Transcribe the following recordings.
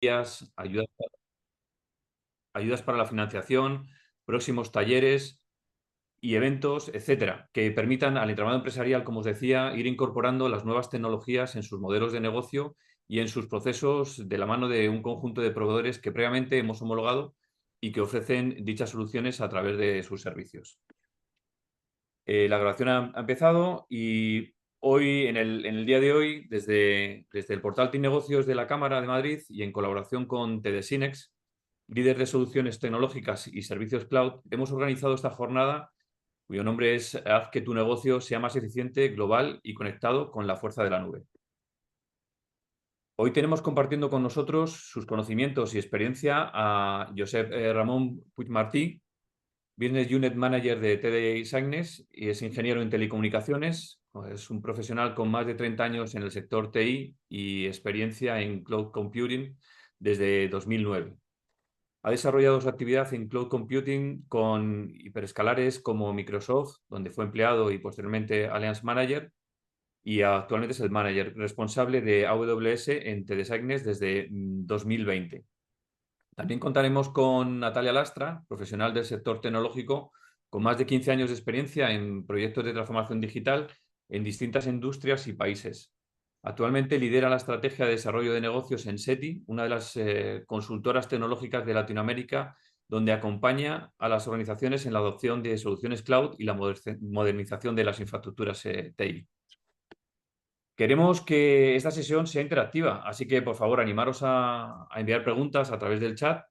ayudas, ayudas para la financiación, próximos talleres y eventos, etcétera, que permitan al entramado empresarial, como os decía, ir incorporando las nuevas tecnologías en sus modelos de negocio y en sus procesos de la mano de un conjunto de proveedores que previamente hemos homologado y que ofrecen dichas soluciones a través de sus servicios. La grabación ha empezado y hoy, en el día de hoy, desde el portal TIC-Negocios de la Cámara de Madrid y en colaboración con TD-SYNNEX, líder de soluciones tecnológicas y servicios cloud, hemos organizado esta jornada cuyo nombre es Haz que tu negocio sea más eficiente, global y conectado con la fuerza de la nube. Hoy tenemos compartiendo con nosotros sus conocimientos y experiencia a Josep Ramón Puigmartí, Business Unit Manager de TD-SYNNEX y es ingeniero en telecomunicaciones. Es un profesional con más de 30 años en el sector TI y experiencia en cloud computing desde 2009. Ha desarrollado su actividad en cloud computing con hiperescalares como Microsoft, donde fue empleado y posteriormente Alliance Manager, y actualmente es el manager responsable de AWS en TD-SYNNEX desde 2020. También contaremos con Natalia Lastra, profesional del sector tecnológico, con más de 15 años de experiencia en proyectos de transformación digital en distintas industrias y países. Actualmente lidera la estrategia de desarrollo de negocios en SETI, una de las consultoras tecnológicas de Latinoamérica, donde acompaña a las organizaciones en la adopción de soluciones cloud y la modernización de las infraestructuras TI. Queremos que esta sesión sea interactiva, así que por favor animaros a enviar preguntas a través del chat.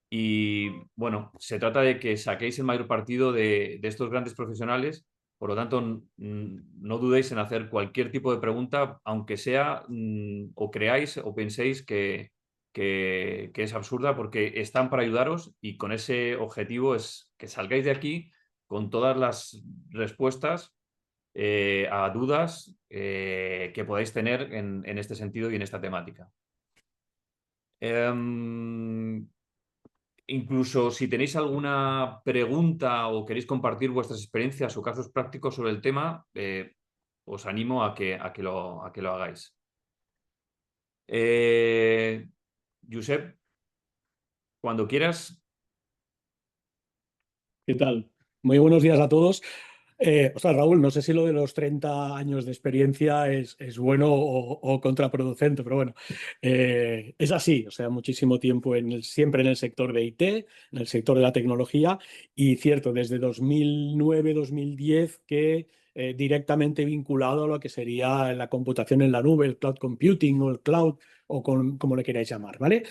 Y bueno, se trata de que saquéis el mayor partido de estos grandes profesionales. Por lo tanto, no dudéis en hacer cualquier tipo de pregunta, aunque sea o creáis o penséis que es absurda, porque están para ayudaros y con ese objetivo es que salgáis de aquí con todas las respuestas a dudas que podáis tener en este sentido y en esta temática. Incluso si tenéis alguna pregunta o queréis compartir vuestras experiencias o casos prácticos sobre el tema, os animo a que lo hagáis. Josep, cuando quieras. ¿Qué tal? Muy buenos días a todos. Raúl, no sé si lo de los 30 años de experiencia es bueno o contraproducente, pero bueno, es así, o sea, muchísimo tiempo siempre en el sector de IT, en el sector de la tecnología, y cierto, desde 2009-2010 que directamente vinculado a lo que sería la computación en la nube, el cloud computing o el cloud, o como le queráis llamar, ¿vale?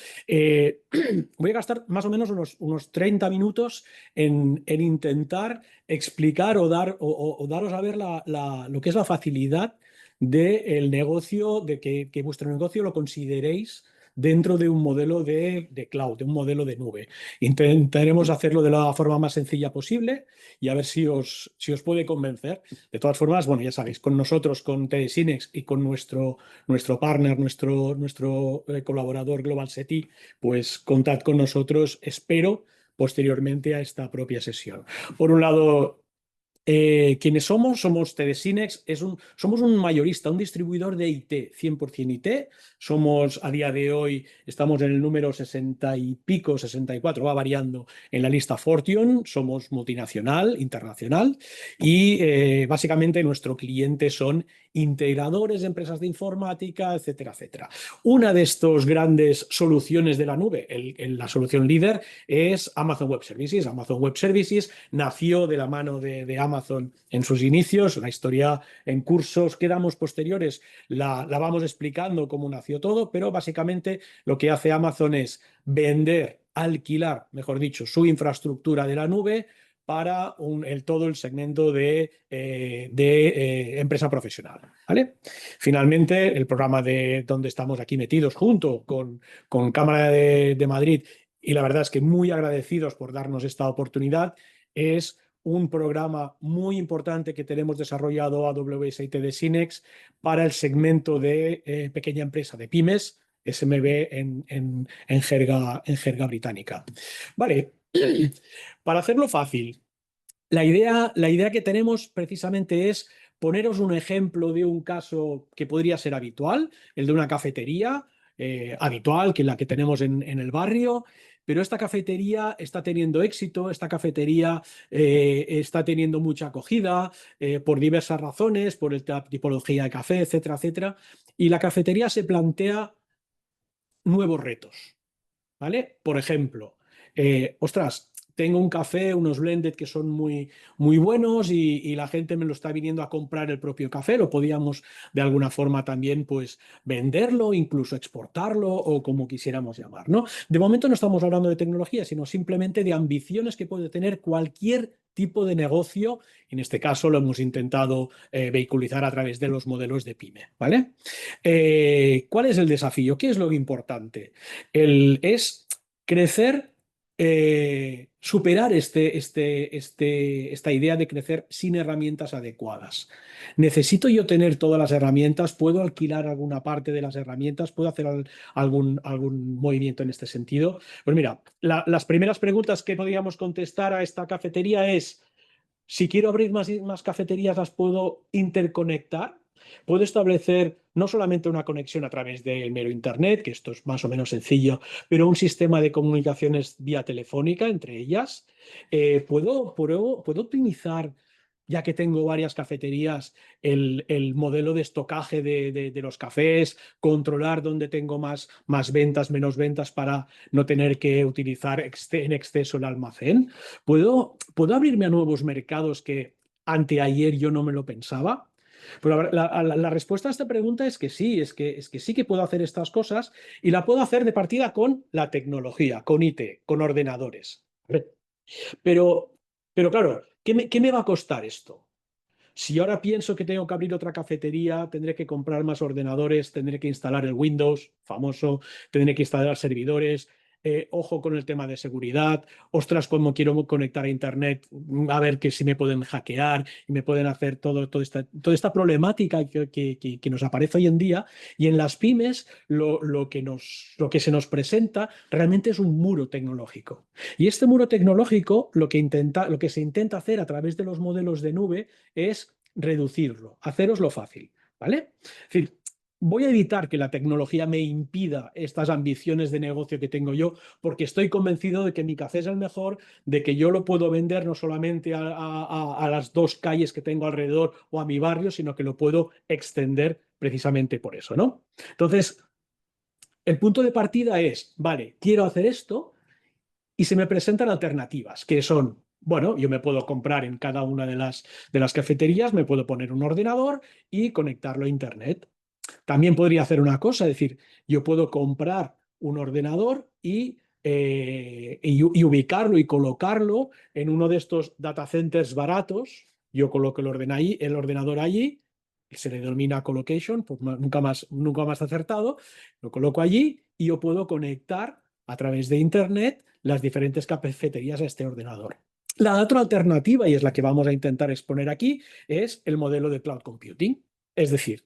Voy a gastar más o menos unos 30 minutos en intentar explicar o daros a ver lo que es la facilidad del negocio, de que vuestro negocio lo consideréis dentro de un modelo de cloud, de un modelo de nube. Intentaremos hacerlo de la forma más sencilla posible y a ver si os puede convencer. De todas formas, bueno, ya sabéis, con nosotros, con TD-SYNNEX y con nuestro partner, nuestro colaborador Global SETI, pues contad con nosotros, espero, posteriormente a esta propia sesión. Por un lado, ¿quiénes somos? Somos TD-SYNNEX, somos un mayorista, un distribuidor de IT, 100% IT. Somos, a día de hoy, estamos en el número 60 y pico, 64, va variando en la lista Fortune. Somos multinacional, internacional, y básicamente nuestro cliente son integradores de empresas de informática, etcétera, etcétera. Una de estas grandes soluciones de la nube, la solución líder, es Amazon Web Services. Amazon Web Services nació de la mano de Amazon en sus inicios. La historia en cursos que damos posteriores la vamos explicando cómo nació todo, pero básicamente lo que hace Amazon es vender, alquilar, mejor dicho, su infraestructura de la nube para todo el segmento de empresa profesional, ¿vale? Finalmente, el programa donde estamos aquí metidos junto con Cámara de Madrid, y la verdad es que muy agradecidos por darnos esta oportunidad, es un programa muy importante que tenemos desarrollado AWS y TD-SYNNEX para el segmento de pequeña empresa, de pymes, SMB en jerga británica. Vale, para hacerlo fácil, la idea que tenemos precisamente es poneros un ejemplo de un caso que podría ser habitual, el de una cafetería, habitual, que la que tenemos en el barrio. Pero esta cafetería está teniendo éxito, esta cafetería está teniendo mucha acogida por diversas razones, por la tipología de café, etcétera, etcétera. Y la cafetería se plantea nuevos retos, ¿vale? Por ejemplo, ostras, tengo un café, unos blended que son muy, muy buenos y la gente me lo está viniendo a comprar el propio café. Lo podíamos de alguna forma también pues venderlo, incluso exportarlo o como quisiéramos llamar, ¿no? De momento no estamos hablando de tecnología, sino simplemente de ambiciones que puede tener cualquier tipo de negocio. En este caso lo hemos intentado vehiculizar a través de los modelos de pyme, ¿vale? ¿Cuál es el desafío? ¿Qué es lo importante? Es crecer, superar esta idea de crecer sin herramientas adecuadas. ¿Necesito yo tener todas las herramientas? ¿Puedo alquilar alguna parte de las herramientas? ¿Puedo hacer algún movimiento en este sentido? Pues mira, las primeras preguntas que podríamos contestar a esta cafetería es, si quiero abrir más cafeterías, ¿las puedo interconectar? Puedo establecer no solamente una conexión a través del mero Internet, que esto es más o menos sencillo, pero un sistema de comunicaciones vía telefónica entre ellas. ¿Puedo optimizar, ya que tengo varias cafeterías, el modelo de estocaje de los cafés, controlar dónde tengo más ventas, menos ventas para no tener que utilizar en exceso el almacén? ¿Puedo abrirme a nuevos mercados que anteayer yo no me lo pensaba? Pero la respuesta a esta pregunta es que sí, es que sí que puedo hacer estas cosas y la puedo hacer de partida con la tecnología, con IT, con ordenadores. Pero, pero claro, ¿qué me va a costar esto? Si ahora pienso que tengo que abrir otra cafetería, tendré que comprar más ordenadores, tendré que instalar el Windows famoso, tendré que instalar servidores. Ojo con el tema de seguridad. Ostras, como quiero conectar a Internet, a ver que si me pueden hackear y me pueden hacer toda esta problemática que nos aparece hoy en día. Y en las pymes, lo que se nos presenta realmente es un muro tecnológico. Y este muro tecnológico, lo que se intenta hacer a través de los modelos de nube es reducirlo, haceroslo fácil, ¿vale? Es decir, voy a evitar que la tecnología me impida estas ambiciones de negocio que tengo yo, porque estoy convencido de que mi café es el mejor, de que yo lo puedo vender no solamente a las dos calles que tengo alrededor o a mi barrio, sino que lo puedo extender precisamente por eso, ¿no? Entonces, el punto de partida es, vale, quiero hacer esto, y se me presentan alternativas, que son, bueno, yo me puedo comprar en cada una de las cafeterías, me puedo poner un ordenador y conectarlo a Internet. También podría hacer una cosa, es decir, yo puedo comprar un ordenador y ubicarlo y colocarlo en uno de estos data centers baratos. Yo coloco el ordenador allí, se le denomina colocation, pues nunca más acertado. Lo coloco allí y yo puedo conectar a través de Internet las diferentes cafeterías a este ordenador. La otra alternativa, y es la que vamos a intentar exponer aquí, es el modelo de cloud computing. Es decir,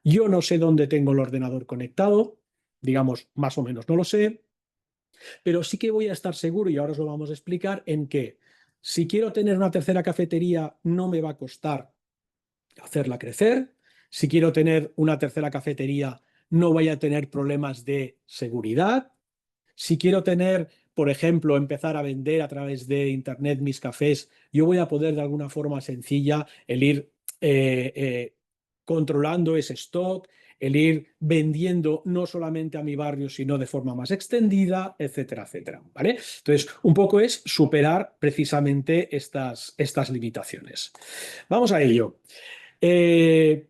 yo no sé dónde tengo el ordenador conectado, digamos, más o menos no lo sé, pero sí que voy a estar seguro, y ahora os lo vamos a explicar, en que si quiero tener una tercera cafetería, no me va a costar hacerla crecer. Si quiero tener una tercera cafetería, no voy a tener problemas de seguridad. Si quiero tener, por ejemplo, empezar a vender a través de Internet mis cafés, yo voy a poder de alguna forma sencilla el ir controlando ese stock, el ir vendiendo no solamente a mi barrio, sino de forma más extendida, etcétera, etcétera. ¿Vale? Entonces, un poco es superar precisamente estas limitaciones. Vamos a ello. Eh,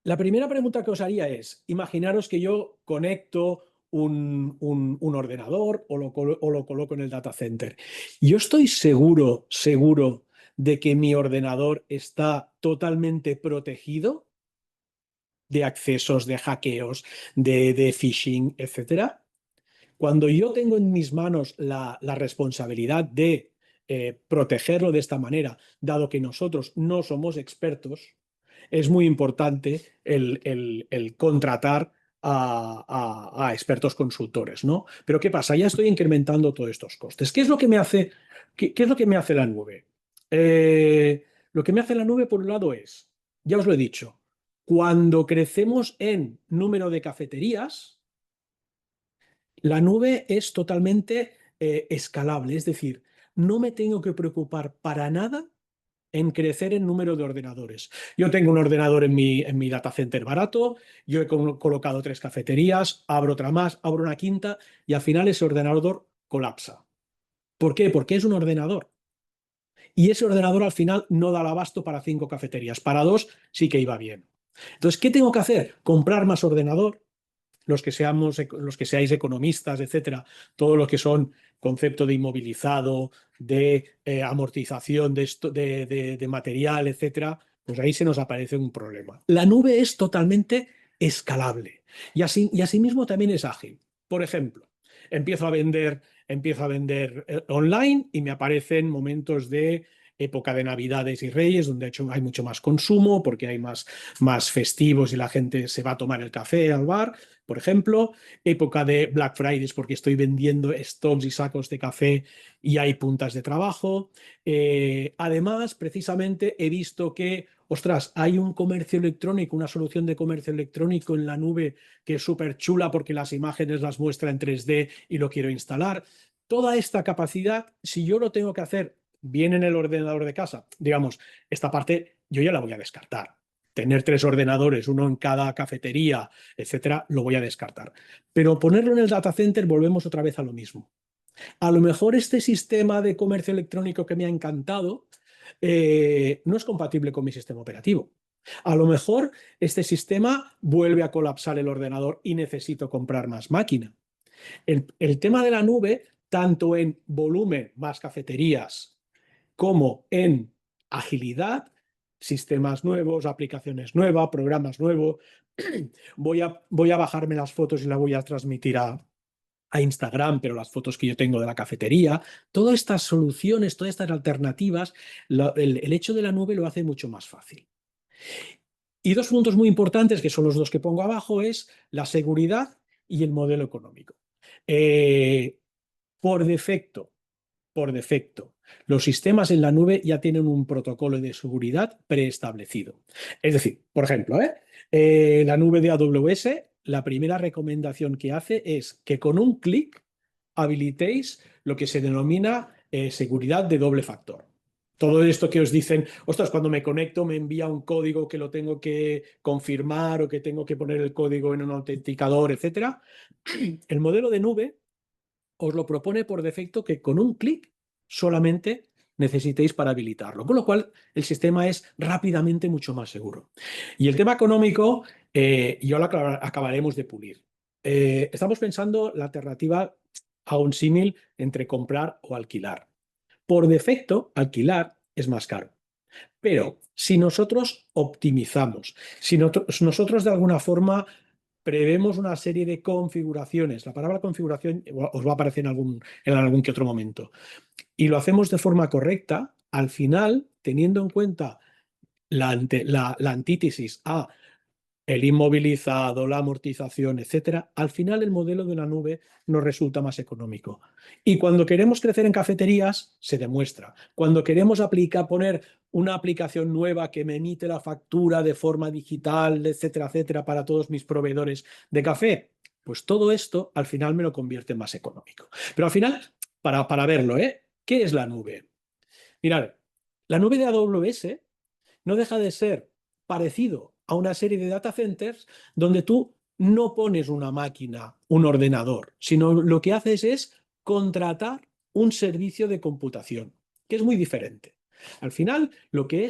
la primera pregunta que os haría es, imaginaros que yo conecto un ordenador o lo coloco en el data center. Yo estoy seguro de que mi ordenador está totalmente protegido de accesos, de hackeos, de phishing, etcétera. Cuando yo tengo en mis manos la responsabilidad de protegerlo de esta manera, dado que nosotros no somos expertos, es muy importante el contratar a expertos consultores, ¿no? Pero ¿qué pasa? Ya estoy incrementando todos estos costes. ¿Qué es lo que me hace, qué es lo que me hace la nube? Lo que me hace la nube, por un lado, es, ya os lo he dicho, Cuando crecemos en número de cafeterías, la nube es totalmente escalable, es decir, no me tengo que preocupar para nada en crecer en número de ordenadores. Yo tengo un ordenador en mi data center barato, yo he colocado 3 cafeterías, abro otra más, abro una quinta y al final ese ordenador colapsa. ¿Por qué? Porque es un ordenador. Y ese ordenador al final no da el abasto para 5 cafeterías. Para 2 sí que iba bien. Entonces, ¿qué tengo que hacer? Comprar más ordenador, los que seáis economistas, etcétera, todo lo que son concepto de inmovilizado, de amortización de material, etcétera, pues ahí se nos aparece un problema. La nube es totalmente escalable y asimismo también es ágil. Por ejemplo, empiezo a vender online y me aparecen momentos de época de Navidades y Reyes, donde de hecho hay mucho más consumo porque hay más festivos y la gente se va a tomar el café al bar, por ejemplo, época de Black Fridays porque estoy vendiendo stocks y sacos de café y hay puntas de trabajo. Además, precisamente he visto que, ostras, hay un comercio electrónico, una solución de comercio electrónico en la nube que es súper chula porque las imágenes las muestra en 3D y lo quiero instalar. Toda esta capacidad, si yo lo tengo que hacer bien en el ordenador de casa, digamos, esta parte yo ya la voy a descartar. Tener 3 ordenadores, uno en cada cafetería, etcétera, lo voy a descartar. Pero ponerlo en el data center, volvemos otra vez a lo mismo. A lo mejor este sistema de comercio electrónico que me ha encantado no es compatible con mi sistema operativo. A lo mejor este sistema vuelve a colapsar el ordenador y necesito comprar más máquina. El tema de la nube, tanto en volumen, más cafeterías, como en agilidad, sistemas nuevos, aplicaciones nuevas, programas nuevos. Voy a bajarme las fotos y las voy a transmitir a Instagram, pero las fotos que yo tengo de la cafetería, todas estas soluciones, todas estas alternativas, el hecho de la nube lo hace mucho más fácil. Y 2 puntos muy importantes, que son los 2 que pongo abajo, es la seguridad y el modelo económico. Eh, por defecto, por defecto, los sistemas en la nube ya tienen un protocolo de seguridad preestablecido. Es decir, por ejemplo, la nube de AWS, la primera recomendación que hace es que con un clic habilitéis lo que se denomina seguridad de doble factor. Todo esto que os dicen, ostras, cuando me conecto me envía un código que lo tengo que confirmar o que tengo que poner el código en un autenticador, etcétera. El modelo de nube os lo propone por defecto que con un clic solamente necesitéis para habilitarlo, con lo cual el sistema es rápidamente mucho más seguro. Y el tema económico, yo lo acabaremos de pulir. Estamos pensando la alternativa a un símil entre comprar o alquilar. Por defecto, alquilar es más caro. Pero si nosotros optimizamos, si nosotros de alguna forma prevemos una serie de configuraciones, la palabra configuración os va a aparecer en algún que otro momento, y lo hacemos de forma correcta, al final, teniendo en cuenta la antítesis a el inmovilizado, la amortización, etcétera, al final el modelo de la nube nos resulta más económico. Y cuando queremos crecer en cafeterías, se demuestra. Cuando queremos poner una aplicación nueva que me emite la factura de forma digital, etcétera, etcétera, para todos mis proveedores de café, pues todo esto al final me lo convierte en más económico. Pero al final, para verlo, ¿qué es la nube? Mirad, la nube de AWS no deja de ser parecido a una serie de data centers donde tú no pones una máquina, un ordenador, sino lo que haces es contratar un servicio de computación, que es muy diferente. Al final, lo que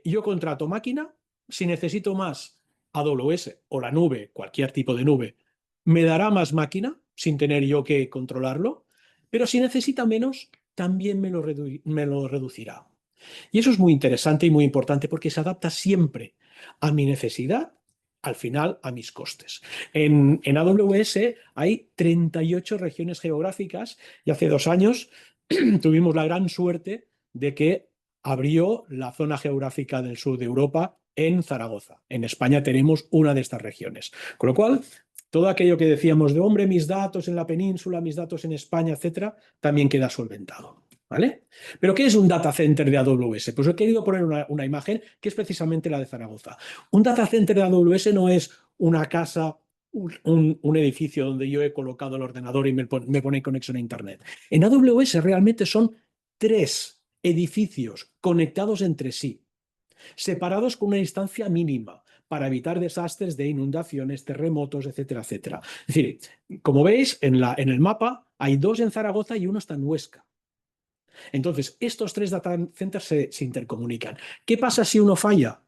yo contrato máquina, si necesito más AWS o la nube, cualquier tipo de nube, me dará más máquina sin tener yo que controlarlo, pero si necesita menos, también me lo reducirá. Y eso es muy interesante y muy importante porque se adapta siempre a mi necesidad, al final a mis costes. En AWS hay 38 regiones geográficas y hace 2 años tuvimos la gran suerte de que abrió la zona geográfica del sur de Europa en Zaragoza. En España tenemos una de estas regiones. Con lo cual, todo aquello que decíamos de, hombre, mis datos en la península, mis datos en España, etcétera, también queda solventado. ¿Vale? ¿Pero qué es un data center de AWS? Pues he querido poner una imagen que es precisamente la de Zaragoza. Un data center de AWS no es una casa, un edificio donde yo he colocado el ordenador y me pone conexión a Internet. En AWS realmente son 3 edificios conectados entre sí, separados con una distancia mínima para evitar desastres de inundaciones, terremotos, etcétera, etcétera. Es decir, como veis en el mapa, hay 2 en Zaragoza y uno está en Huesca. Entonces, estos 3 data centers se intercomunican. ¿Qué pasa si uno falla?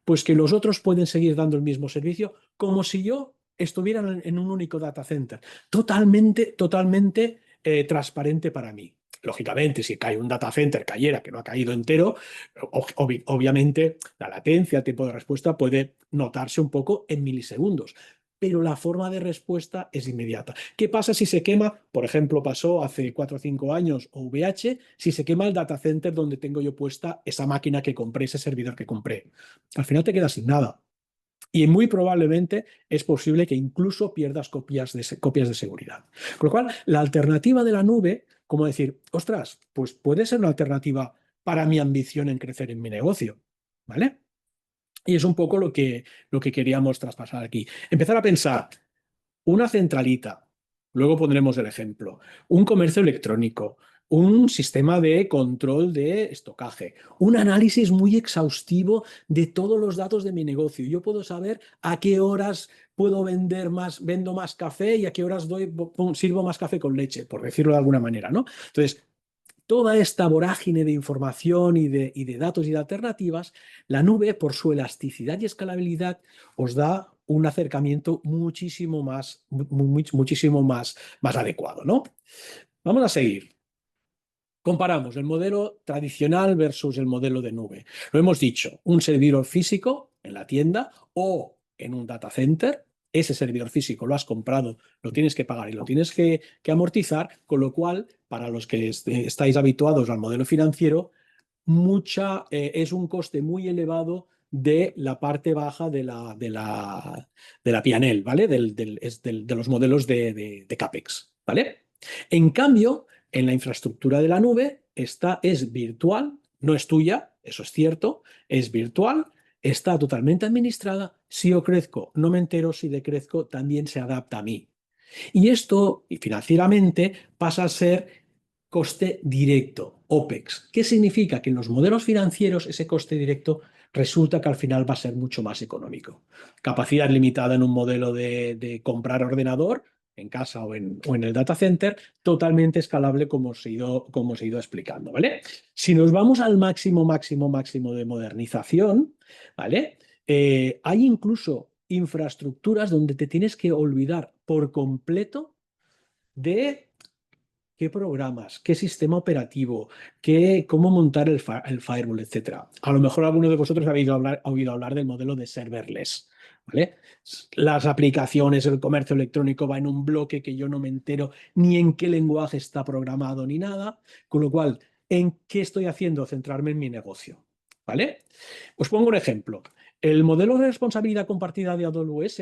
Pues que los otros pueden seguir dando el mismo servicio como si yo estuviera en un único data center. Totalmente transparente para mí. Lógicamente, si cae un data center, cayera, que no ha caído entero, obviamente la latencia, el tiempo de respuesta puede notarse un poco en milisegundos, pero la forma de respuesta es inmediata. ¿Qué pasa si se quema? Por ejemplo, pasó hace 4 o 5 años OVH, si se quema el data center donde tengo yo puesta esa máquina que compré, ese servidor que compré. Al final te quedas sin nada. Y muy probablemente es posible que incluso pierdas copias de seguridad. Con lo cual, la alternativa de la nube, como decir, ostras, pues puede ser una alternativa para mi ambición en crecer en mi negocio. ¿Vale? Y es un poco lo que queríamos traspasar aquí. Empezar a pensar una centralita, luego pondremos el ejemplo, un comercio electrónico, un sistema de control de estocaje, un análisis muy exhaustivo de todos los datos de mi negocio. Yo puedo saber a qué horas puedo vendo más café y a qué horas sirvo más café con leche, por decirlo de alguna manera, ¿no? Entonces, toda esta vorágine de información y de datos y de alternativas, la nube, por su elasticidad y escalabilidad, os da un acercamiento muchísimo más adecuado, ¿no? Vamos a seguir. Comparamos el modelo tradicional versus el modelo de nube. Lo hemos dicho, un servidor físico en la tienda o en un data center. Ese servidor físico lo has comprado, lo tienes que pagar y lo tienes que amortizar, con lo cual, para los que estáis habituados al modelo financiero, es un coste muy elevado de la parte baja de la P&L, ¿vale? De los modelos de CAPEX, ¿vale? En cambio, en la infraestructura de la nube, esta es virtual, no es tuya, eso es cierto, es virtual, está totalmente administrada. Si yo crezco, no me entero; si decrezco, también se adapta a mí. Y esto, y financieramente, pasa a ser coste directo, OPEX. ¿Qué significa? Que en los modelos financieros ese coste directo resulta que al final va a ser mucho más económico. Capacidad limitada en un modelo de comprar ordenador en casa o en el data center, totalmente escalable como os he ido explicando, ¿vale? Si nos vamos al máximo de modernización, ¿vale? Hay incluso infraestructuras donde te tienes que olvidar por completo de qué programas, qué sistema operativo, cómo montar el firewall, etcétera. A lo mejor alguno de vosotros ha oído hablar del modelo de serverless, ¿vale? Las aplicaciones, el comercio electrónico va en un bloque que yo no me entero ni en qué lenguaje está programado ni nada, con lo cual, ¿en qué estoy haciendo? Centrarme en mi negocio, ¿vale? Os pongo un ejemplo. El modelo de responsabilidad compartida de AWS,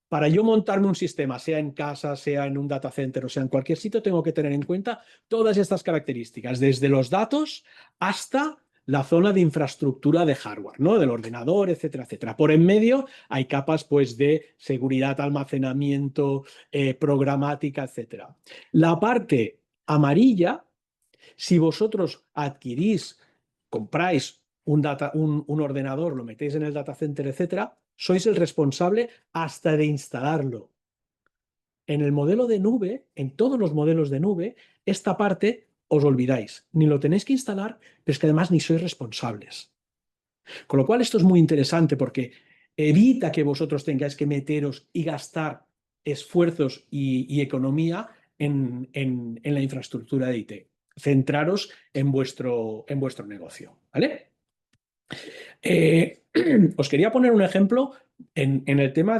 para yo montarme un sistema, sea en casa, sea en un data center o sea en cualquier sitio, tengo que tener en cuenta todas estas características, desde los datos hasta la zona de infraestructura de hardware, ¿no? Del ordenador, etcétera, etcétera. Por en medio hay capas, pues, de seguridad, almacenamiento, programática, etcétera. La parte amarilla, si vosotros compráis un ordenador, lo metéis en el data center, etcétera, sois el responsable hasta de instalarlo. En el modelo de nube, en todos los modelos de nube, esta parte os olvidáis. Ni lo tenéis que instalar, pero es que además ni sois responsables. Con lo cual, esto es muy interesante porque evita que vosotros tengáis que meteros y gastar esfuerzos y economía en la infraestructura de IT. Centraros en vuestro negocio, ¿vale? Os quería poner un ejemplo en el tema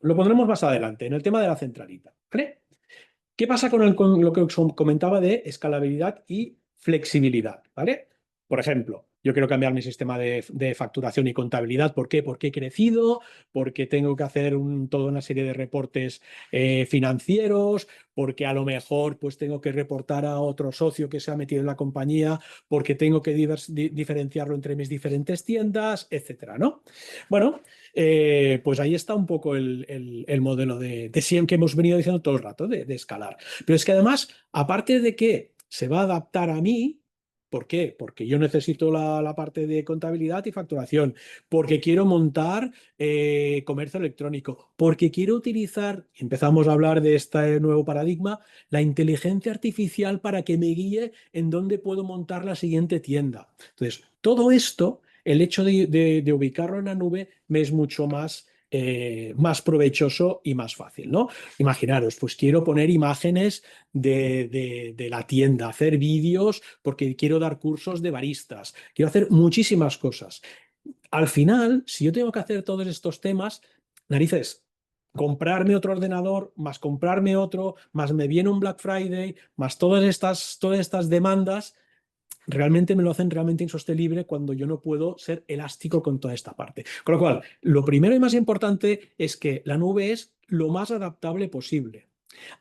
lo pondremos más adelante, en el tema de la centralita, ¿vale? ¿Qué pasa con lo que os comentaba de escalabilidad y flexibilidad? ¿Vale? Por ejemplo, yo quiero cambiar mi sistema de facturación y contabilidad. ¿Por qué? Porque he crecido, porque tengo que hacer toda una serie de reportes financieros, porque a lo mejor pues tengo que reportar a otro socio que se ha metido en la compañía, porque tengo que diferenciarlo entre mis diferentes tiendas, etcétera, ¿no? Bueno, pues ahí está un poco el modelo de siempre que hemos venido diciendo todo el rato, de escalar. Pero es que además, aparte de que se va a adaptar a mí, ¿por qué? Porque yo necesito la parte de contabilidad y facturación, porque quiero montar comercio electrónico, porque quiero utilizar, empezamos a hablar de este nuevo paradigma, la inteligencia artificial para que me guíe en dónde puedo montar la siguiente tienda. Entonces, todo esto, el hecho de ubicarlo en la nube, me es mucho más provechoso y más fácil, ¿no? Imaginaros, pues quiero poner imágenes de la tienda, hacer vídeos porque quiero dar cursos de baristas, quiero hacer muchísimas cosas. Al final, si yo tengo que hacer todos estos temas, narices, comprarme otro ordenador, más comprarme otro, más me viene un Black Friday, más todas estas demandas, realmente me lo hacen realmente insostenible cuando yo no puedo ser elástico con toda esta parte. Con lo cual, lo primero y más importante es que la nube es lo más adaptable posible.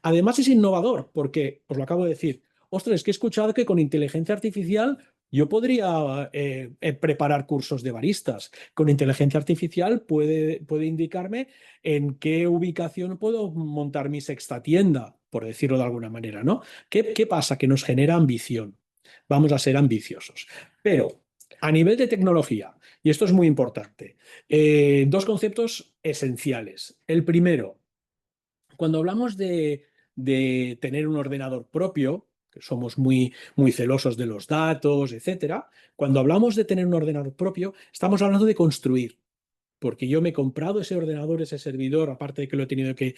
Además es innovador porque, os lo acabo de decir, ostras, es que he escuchado que con inteligencia artificial yo podría preparar cursos de baristas. Con inteligencia artificial puede indicarme en qué ubicación puedo montar mi sexta tienda, por decirlo de alguna manera, ¿no? ¿Qué pasa? Que nos genera ambición. Vamos a ser ambiciosos. Pero a nivel de tecnología, y esto es muy importante, dos conceptos esenciales. El primero, cuando hablamos de tener un ordenador propio, que somos muy celosos de los datos, etcétera, cuando hablamos de tener un ordenador propio, estamos hablando de construir porque yo me he comprado ese ordenador, ese servidor, aparte de que lo he tenido que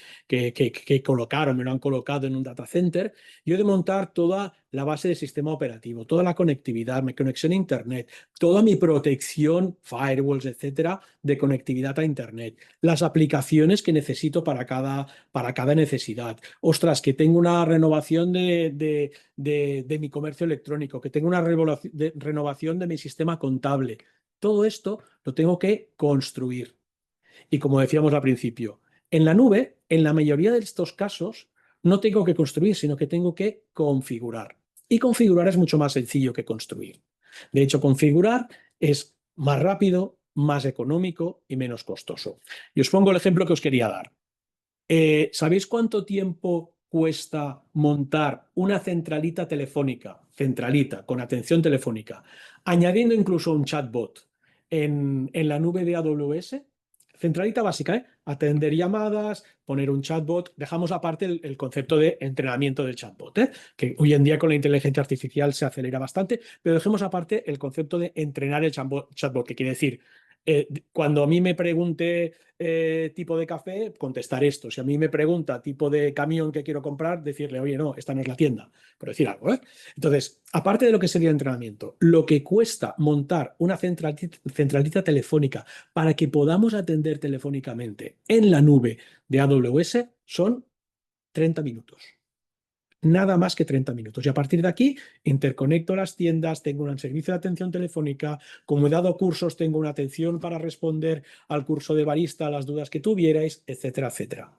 colocar o me lo han colocado en un data center, yo he de montar toda la base del sistema operativo, toda la conectividad, mi conexión a Internet, toda mi protección, firewalls, etcétera, de conectividad a Internet, las aplicaciones que necesito para cada necesidad. Ostras, que tengo una renovación de mi comercio electrónico, que tengo una renovación de mi sistema contable. Todo esto lo tengo que construir. Y como decíamos al principio, en la nube, en la mayoría de estos casos, no tengo que construir, sino que tengo que configurar. Y configurar es mucho más sencillo que construir. De hecho, configurar es más rápido, más económico y menos costoso. Y os pongo el ejemplo que os quería dar. ¿Sabéis cuánto tiempo cuesta montar una centralita telefónica, centralita con atención telefónica, añadiendo incluso un chatbot en la nube de AWS? Centralita básica, ¿eh? Atender llamadas, poner un chatbot. Dejamos aparte el concepto de entrenamiento del chatbot, ¿eh? Que hoy en día con la inteligencia artificial se acelera bastante, pero dejemos aparte el concepto de entrenar el chatbot, que quiere decir, cuando a mí me pregunte tipo de café, contestar esto. Si a mí me pregunta tipo de camión que quiero comprar, decirle, oye, no, esta no es la tienda, por decir algo, ¿eh? Entonces, aparte de lo que sería el entrenamiento, lo que cuesta montar una centralita telefónica para que podamos atender telefónicamente en la nube de AWS son 30 minutos. Nada más que 30 minutos. Y a partir de aquí interconecto las tiendas, tengo un servicio de atención telefónica, como he dado cursos, tengo una atención para responder al curso de barista, a las dudas que tuvierais, etcétera, etcétera.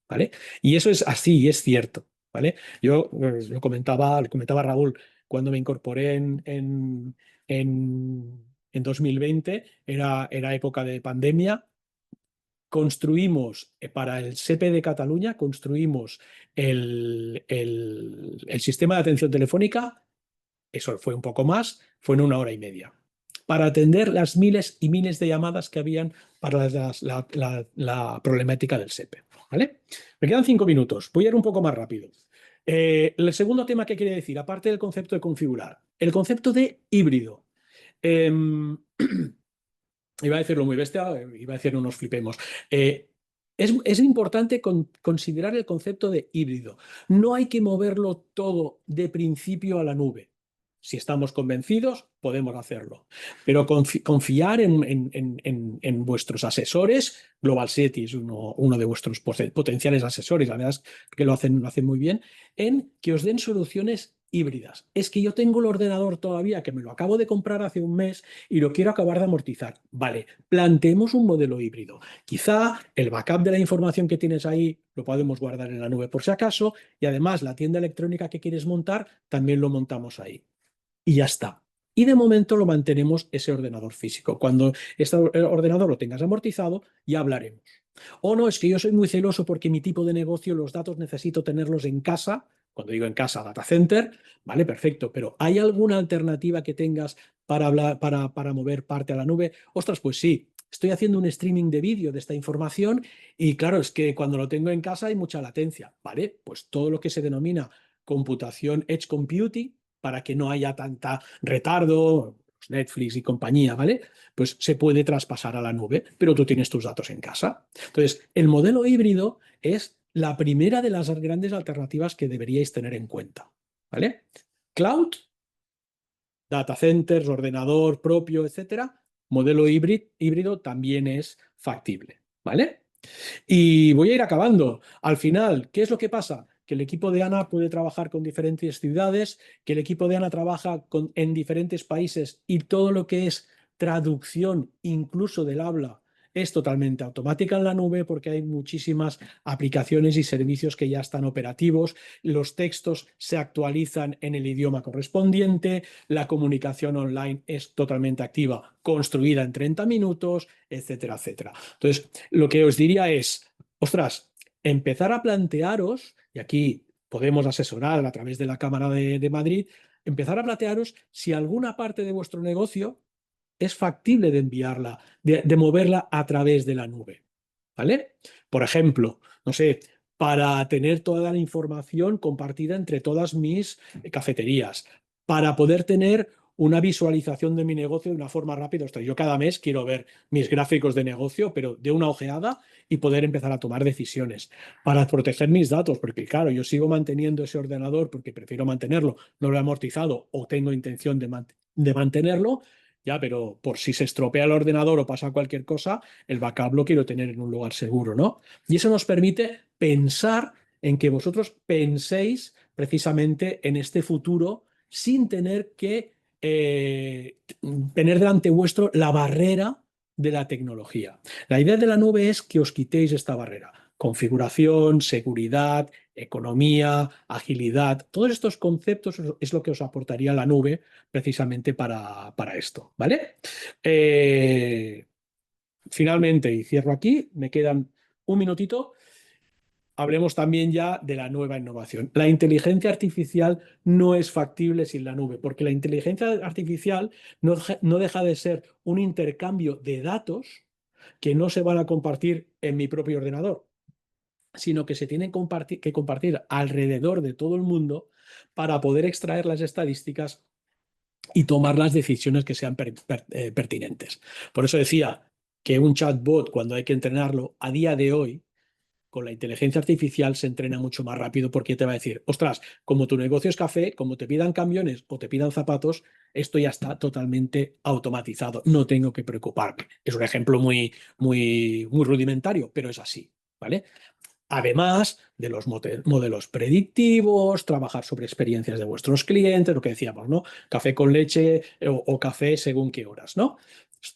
¿Vale? Y eso es así, y es cierto. ¿Vale? Yo lo comentaba Raúl, cuando me incorporé en 2020, era época de pandemia. Construimos para el SEPE de Cataluña, construimos el sistema de atención telefónica, eso fue un poco más, fue en 1 hora y media, para atender las miles y miles de llamadas que habían para la problemática del SEPE. ¿Vale? Me quedan 5 minutos, voy a ir un poco más rápido. El segundo tema que quería decir, aparte del concepto de configurar, el concepto de híbrido. Em, Iba a decirlo muy bestia, iba a decir no nos flipemos. Es importante considerar el concepto de híbrido. No hay que moverlo todo de principio a la nube. Si estamos convencidos, podemos hacerlo. Pero confiar en vuestros asesores, Global Set es uno de vuestros potenciales asesores, la verdad es que lo hacen muy bien, en que os den soluciones híbridas. Es que yo tengo el ordenador todavía, que me lo acabo de comprar hace un mes y lo quiero acabar de amortizar. Vale, planteemos un modelo híbrido. Quizá el backup de la información que tienes ahí lo podemos guardar en la nube por si acaso, y además la tienda electrónica que quieres montar también lo montamos ahí. Y ya está. Y de momento lo mantenemos ese ordenador físico. Cuando este ordenador lo tengas amortizado, ya hablaremos. O no, es que yo soy muy celoso porque mi tipo de negocio, los datos necesito tenerlos en casa. Cuando digo en casa, data center, vale, perfecto. Pero ¿hay alguna alternativa que tengas para hablar, para mover parte a la nube? Ostras, pues sí. Estoy haciendo un streaming de vídeo de esta información y claro, es que cuando lo tengo en casa hay mucha latencia, ¿vale? Pues todo lo que se denomina computación edge computing, para que no haya tanta retardo, Netflix y compañía, ¿vale? Pues se puede traspasar a la nube, pero tú tienes tus datos en casa. Entonces, el modelo híbrido es la primera de las grandes alternativas que deberíais tener en cuenta, ¿vale? Cloud, data centers, ordenador propio, etcétera. Modelo híbrido también es factible, ¿vale? Y voy a ir acabando. Al final, ¿qué es lo que pasa? Que el equipo de ANA puede trabajar con diferentes ciudades, que el equipo de ANA trabaja en diferentes países y todo lo que es traducción, incluso del habla, es totalmente automática en la nube porque hay muchísimas aplicaciones y servicios que ya están operativos. Los textos se actualizan en el idioma correspondiente, la comunicación online es totalmente activa, construida en 30 minutos, etcétera, etcétera. Entonces, lo que os diría es, ostras, empezar a plantearos, y aquí podemos asesorar a través de la Cámara de Madrid, empezar a plantearos si alguna parte de vuestro negocio es factible de enviarla, de moverla a través de la nube. ¿Vale? Por ejemplo, no sé, para tener toda la información compartida entre todas mis cafeterías, para poder tener una visualización de mi negocio de una forma rápida. Ostras, yo cada mes quiero ver mis gráficos de negocio, pero de una ojeada y poder empezar a tomar decisiones para proteger mis datos, porque claro, yo sigo manteniendo ese ordenador porque prefiero mantenerlo, no lo he amortizado o tengo intención de mantenerlo, ya, pero por si se estropea el ordenador o pasa cualquier cosa, el backup lo quiero tener en un lugar seguro, ¿no? Y eso nos permite pensar en que vosotros penséis precisamente en este futuro sin tener que tener delante vuestro la barrera de la tecnología. La idea de la nube es que os quitéis esta barrera. Configuración, seguridad, economía, agilidad, todos estos conceptos es lo que os aportaría la nube precisamente para esto, ¿vale? Eh, Finalmente, y cierro aquí, me quedan un minutito, hablemos también ya de la nueva innovación. La inteligencia artificial no es factible sin la nube, porque la inteligencia artificial no deja de ser un intercambio de datos que no se van a compartir en mi propio ordenador, sino que se tienen que compartir alrededor de todo el mundo para poder extraer las estadísticas y tomar las decisiones que sean pertinentes. Por eso decía que un chatbot, cuando hay que entrenarlo, a día de hoy, con la inteligencia artificial se entrena mucho más rápido porque te va a decir, ostras, como tu negocio es café, como te pidan camiones o te pidan zapatos, esto ya está totalmente automatizado, no tengo que preocuparme. Es un ejemplo muy rudimentario, pero es así, ¿vale? Además de los modelos predictivos, trabajar sobre experiencias de vuestros clientes, lo que decíamos, ¿no? Café con leche o café según qué horas, ¿no?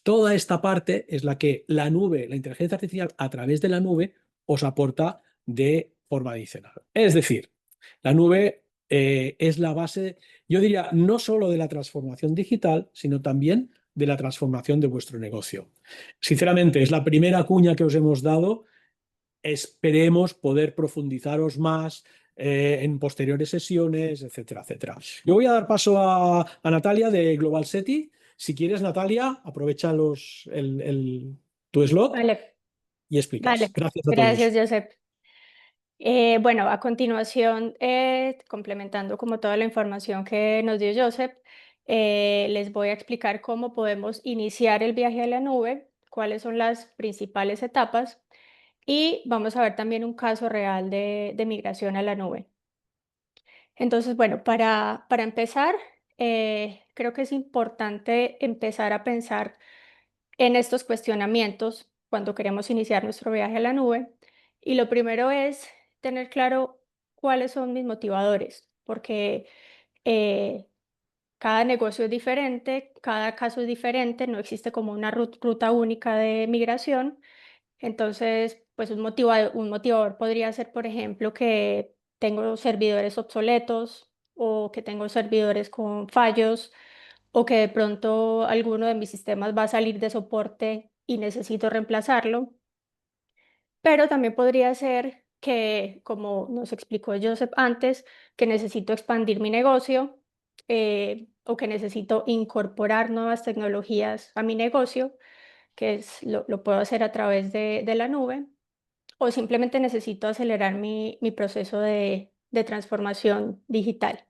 Toda esta parte es la que la nube, la inteligencia artificial a través de la nube os aporta de forma adicional. Es decir, la nube es la base, yo diría, no solo de la transformación digital, sino también de la transformación de vuestro negocio. Sinceramente, es la primera cuña que os hemos dado. Esperemos poder profundizaros más en posteriores sesiones, etcétera, etcétera. Yo voy a dar paso a Natalia de Global SETI. Si quieres, Natalia, aprovecha tu slot Vale, y explicas. vale. Gracias a Gracias, todos. Josep. Bueno, a continuación, complementando como toda la información que nos dio Josep, les voy a explicar cómo podemos iniciar el viaje a la nube, cuáles son las principales etapas y vamos a ver también un caso real de migración a la nube. Entonces, bueno, para empezar, creo que es importante empezar a pensar en estos cuestionamientos cuando queremos iniciar nuestro viaje a la nube. Y lo primero es tener claro cuáles son mis motivadores, porque Eh, Cada negocio es diferente, cada caso es diferente, no existe como una ruta única de migración. Entonces, pues un motivador podría ser, por ejemplo, que tengo servidores obsoletos o que tengo servidores con fallos o que de pronto alguno de mis sistemas va a salir de soporte y necesito reemplazarlo. Pero también podría ser que, como nos explicó Joseph antes, que necesito expandir mi negocio o que necesito incorporar nuevas tecnologías a mi negocio, lo puedo hacer a través de la nube, o simplemente necesito acelerar mi proceso de transformación digital.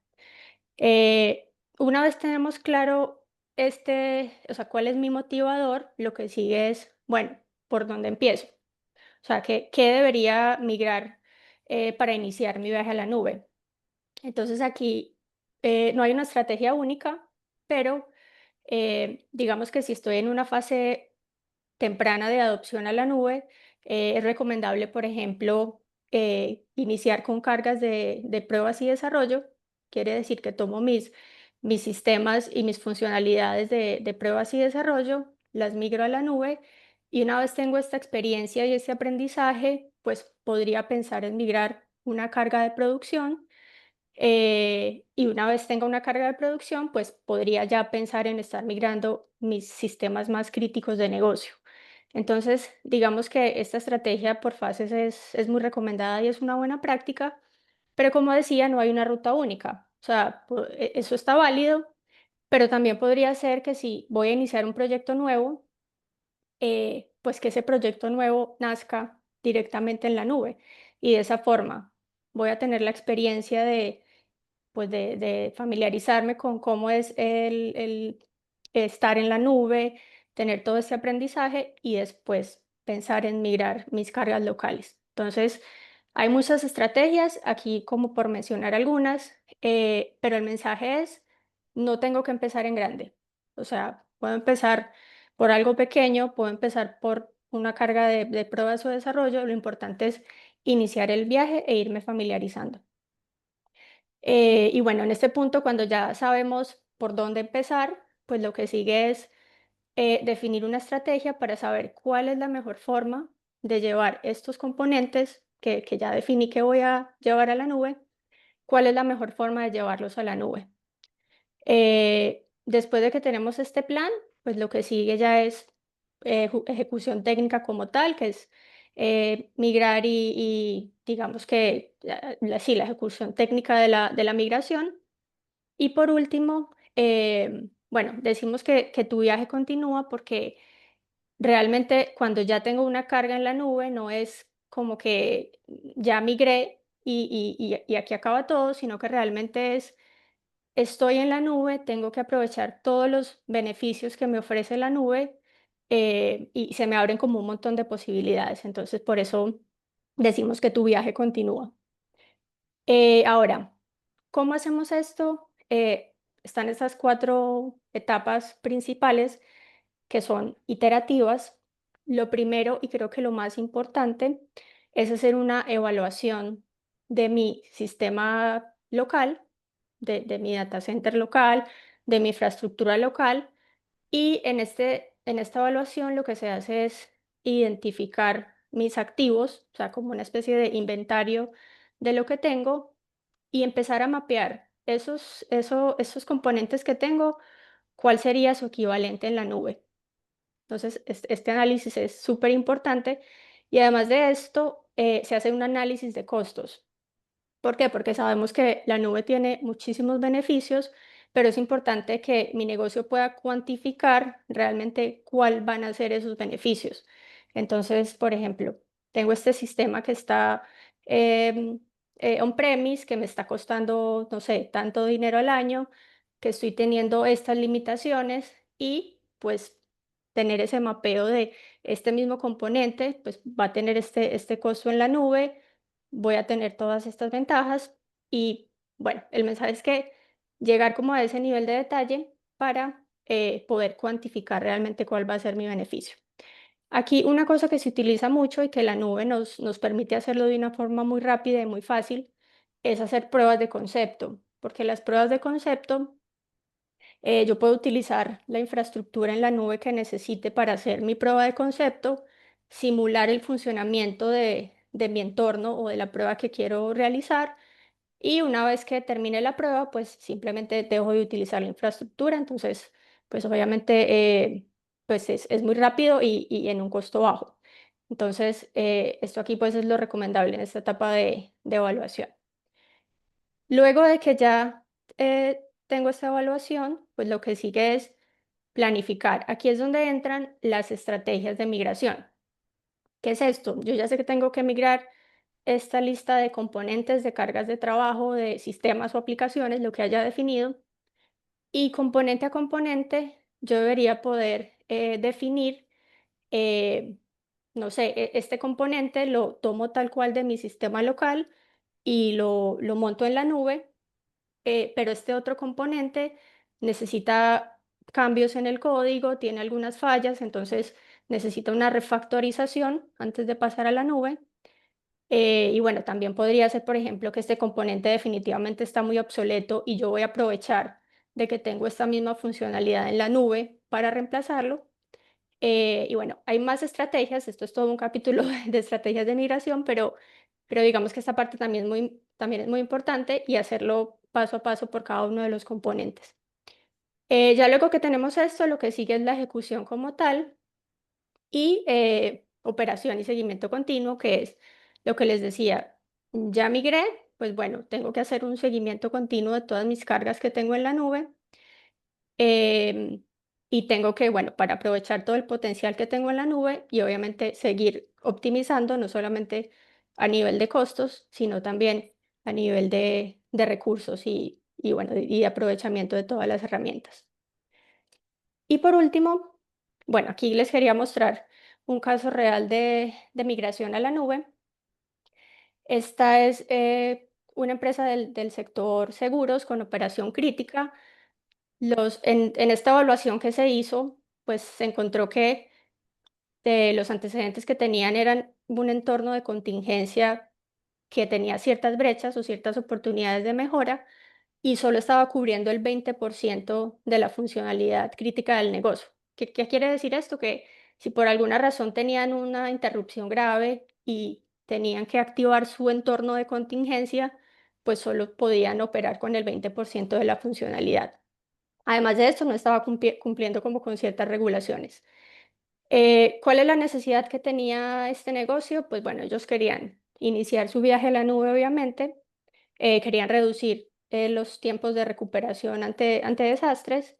Una vez tenemos claro o sea, cuál es mi motivador, lo que sigue es, bueno, ¿por dónde empiezo? O sea, ¿qué debería migrar para iniciar mi viaje a la nube? Entonces aquí no hay una estrategia única, pero digamos que si estoy en una fase temprana de adopción a la nube, es recomendable, por ejemplo, iniciar con cargas de pruebas y desarrollo. Quiere decir que tomo mis sistemas y mis funcionalidades de pruebas y desarrollo, las migro a la nube y una vez tengo esta experiencia y este aprendizaje, pues podría pensar en migrar una carga de producción y una vez tenga una carga de producción, pues podría ya pensar en estar migrando mis sistemas más críticos de negocio. Entonces, digamos que esta estrategia por fases es muy recomendada y es una buena práctica, pero como decía, no hay una ruta única. O sea, eso está válido, pero también podría ser que si voy a iniciar un proyecto nuevo, pues que ese proyecto nuevo nazca directamente en la nube y de esa forma voy a tener la experiencia de familiarizarme con cómo es el estar en la nube, tener todo ese aprendizaje y después pensar en migrar mis cargas locales. Entonces, hay muchas estrategias, aquí como por mencionar algunas, pero el mensaje es, no tengo que empezar en grande. O sea, puedo empezar por algo pequeño, puedo empezar por una carga de pruebas o desarrollo, lo importante es iniciar el viaje e irme familiarizando. Y bueno, en este punto, cuando ya sabemos por dónde empezar, pues lo que sigue es definir una estrategia para saber cuál es la mejor forma de llevar estos componentes que ya definí que voy a llevar a la nube, cuál es la mejor forma de llevarlos a la nube. Después de que tenemos este plan, pues lo que sigue ya es ejecución técnica como tal, que es migrar y digamos que sí, la ejecución técnica de la migración. Y por último, bueno, decimos que tu viaje continúa porque realmente cuando ya tengo una carga en la nube, no es como que ya migré y aquí acaba todo, sino que realmente es, estoy en la nube, tengo que aprovechar todos los beneficios que me ofrece la nube y se me abren como un montón de posibilidades. Entonces, por eso decimos que tu viaje continúa. Ahora, ¿cómo hacemos esto? Están estas 4 etapas principales que son iterativas. Lo primero, y creo que lo más importante, es hacer una evaluación de mi sistema local, de mi data center local, de mi infraestructura local, y en esta evaluación lo que se hace es identificar mis activos, o sea, como una especie de inventario de lo que tengo y empezar a mapear esos componentes que tengo, cuál sería su equivalente en la nube. Entonces, este análisis es súper importante y además de esto, se hace un análisis de costos. ¿Por qué? Porque sabemos que la nube tiene muchísimos beneficios, pero es importante que mi negocio pueda cuantificar realmente cuál van a ser esos beneficios. Entonces, por ejemplo, tengo este sistema que está em, on-premise, que me está costando, no sé, tanto dinero al año, que estoy teniendo estas limitaciones y pues tener ese mapeo de este mismo componente, pues va a tener este costo en la nube, voy a tener todas estas ventajas y bueno, el mensaje es que llegar como a ese nivel de detalle para poder cuantificar realmente cuál va a ser mi beneficio. Aquí una cosa que se utiliza mucho y que la nube nos permite hacerlo de una forma muy rápida y muy fácil es hacer pruebas de concepto. porque las pruebas de concepto, yo puedo utilizar la infraestructura en la nube que necesite para hacer mi prueba de concepto, simular el funcionamiento de mi entorno o de la prueba que quiero realizar, y una vez que termine la prueba, pues simplemente dejo de utilizar la infraestructura. Entonces, pues obviamente, pues es muy rápido y en un costo bajo. Entonces, esto aquí pues es lo recomendable en esta etapa de evaluación. Luego de que ya tengo esta evaluación, pues lo que sigue es planificar. Aquí es donde entran las estrategias de migración. ¿Qué es esto? Yo ya sé que tengo que migrar esta lista de componentes, de cargas de trabajo, de sistemas o aplicaciones, lo que haya definido, y componente a componente yo debería poder definir, eh, no sé, este componente lo tomo tal cual de mi sistema local y lo monto en la nube, pero este otro componente necesita cambios en el código, tiene algunas fallas, entonces necesita una refactorización antes de pasar a la nube. Y bueno, también podría ser, por ejemplo, que este componente definitivamente está muy obsoleto y yo voy a aprovechar de que tengo esta misma funcionalidad en la nube para reemplazarlo. Y bueno, hay más estrategias, esto es todo un capítulo de estrategias de migración, pero digamos que esta parte también es muy importante y hacerlo paso a paso por cada uno de los componentes. Ya luego que tenemos esto, lo que sigue es la ejecución como tal y operación y seguimiento continuo, que es lo que les decía, ya migré, pues bueno, tengo que hacer un seguimiento continuo de todas mis cargas que tengo en la nube. em, y tengo que, bueno, para aprovechar todo el potencial que tengo en la nube y obviamente seguir optimizando, no solamente a nivel de costos, sino también a nivel de recursos y bueno, y de aprovechamiento de todas las herramientas. Y por último, bueno, aquí les quería mostrar un caso real de migración a la nube. Esta es una empresa del sector seguros con operación crítica. En esta evaluación que se hizo, pues se encontró que los antecedentes que tenían eran un entorno de contingencia que tenía ciertas brechas o ciertas oportunidades de mejora y solo estaba cubriendo el 20% de la funcionalidad crítica del negocio. ¿Qué quiere decir esto? Que si por alguna razón tenían una interrupción grave y tenían que activar su entorno de contingencia, pues solo podían operar con el 20% de la funcionalidad. Además de esto, no estaba cumpliendo como con ciertas regulaciones. ¿Cuál es la necesidad que tenía este negocio? Pues bueno, ellos querían iniciar su viaje a la nube, obviamente, querían reducir los tiempos de recuperación ante desastres,